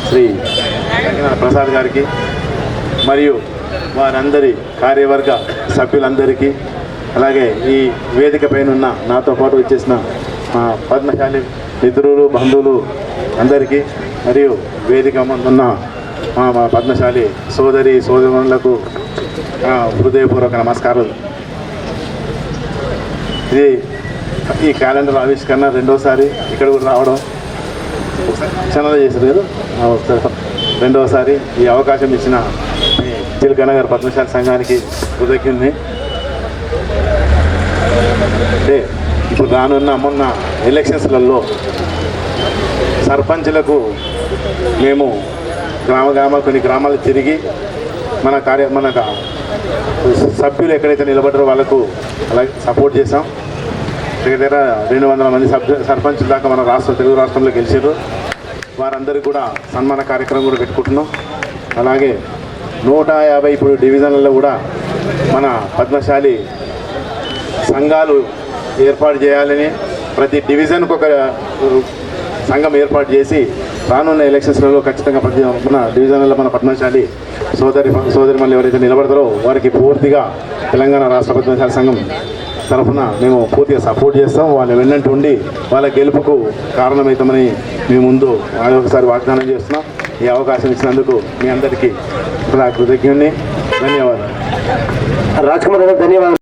శ్రీ ప్రసాద్ గారికి మరియు వారందరి కార్యవర్గ సభ్యులందరికీ, అలాగే ఈ వేదిక పైన ఉన్న నాతో పాటు వచ్చేసిన మా పద్మశాలి మిత్రులు, బంధువులు అందరికీ, మరియు వేదిక ఉన్న మా పద్మశాలి సోదరులకు హృదయపూర్వక నమస్కారాలు. ఇది ఈ క్యాలెండర్ ఆవిష్కరణ రెండోసారి ఇక్కడ కూడా రావడం, ఛానల్ చేశారు కదా, రెండవసారి ఈ అవకాశం ఇచ్చిన చిల్కానగర్ పద్మశాలి సంఘానికి కృతజ్ఞుని. అంటే ఇప్పుడు రానున్న మొన్న ఎలక్షన్స్లలో సర్పంచ్లకు మేము కొన్ని గ్రామాలు తిరిగి మన సభ్యులు ఎక్కడైతే నిలబడ్డారో వాళ్ళకు అలాగే సపోర్ట్ చేసాం. దగ్గర 200 మంది సర్పంచుల దాకా మన తెలుగు రాష్ట్రంలో గెలిచారు. వారందరికీ కూడా సన్మాన కార్యక్రమం కూడా పెట్టుకుంటున్నాం. అలాగే 150 ఇప్పుడు డివిజన్లలో కూడా మన పద్మశాలి సంఘాలు ఏర్పాటు చేయాలని, ప్రతి డివిజన్కు ఒక సంఘం ఏర్పాటు చేసి రానున్న ఎలక్షన్స్లలో ఖచ్చితంగా మన డివిజన్లలో మన పద్మశాలి సోదరిమణులు ఎవరైతే నిలబడతారో వారికి పూర్తిగా తెలంగాణ రాష్ట్ర పద్మశాలి సంఘం తరఫున మేము పూర్తిగా సపోర్ట్ చేస్తాం. వాళ్ళ వెన్నంటి ఉండి వాళ్ళ గెలుపుకు కారణమవుతామని మీ ముందు ఒకసారి వాగ్దానం చేస్తున్నాం. ఈ అవకాశం ఇచ్చినందుకు మీ అందరికీ కృతజ్ఞుని. ధన్యవాదాలు. రాజ్ కుమార్ గారు ధన్యవాదాలు.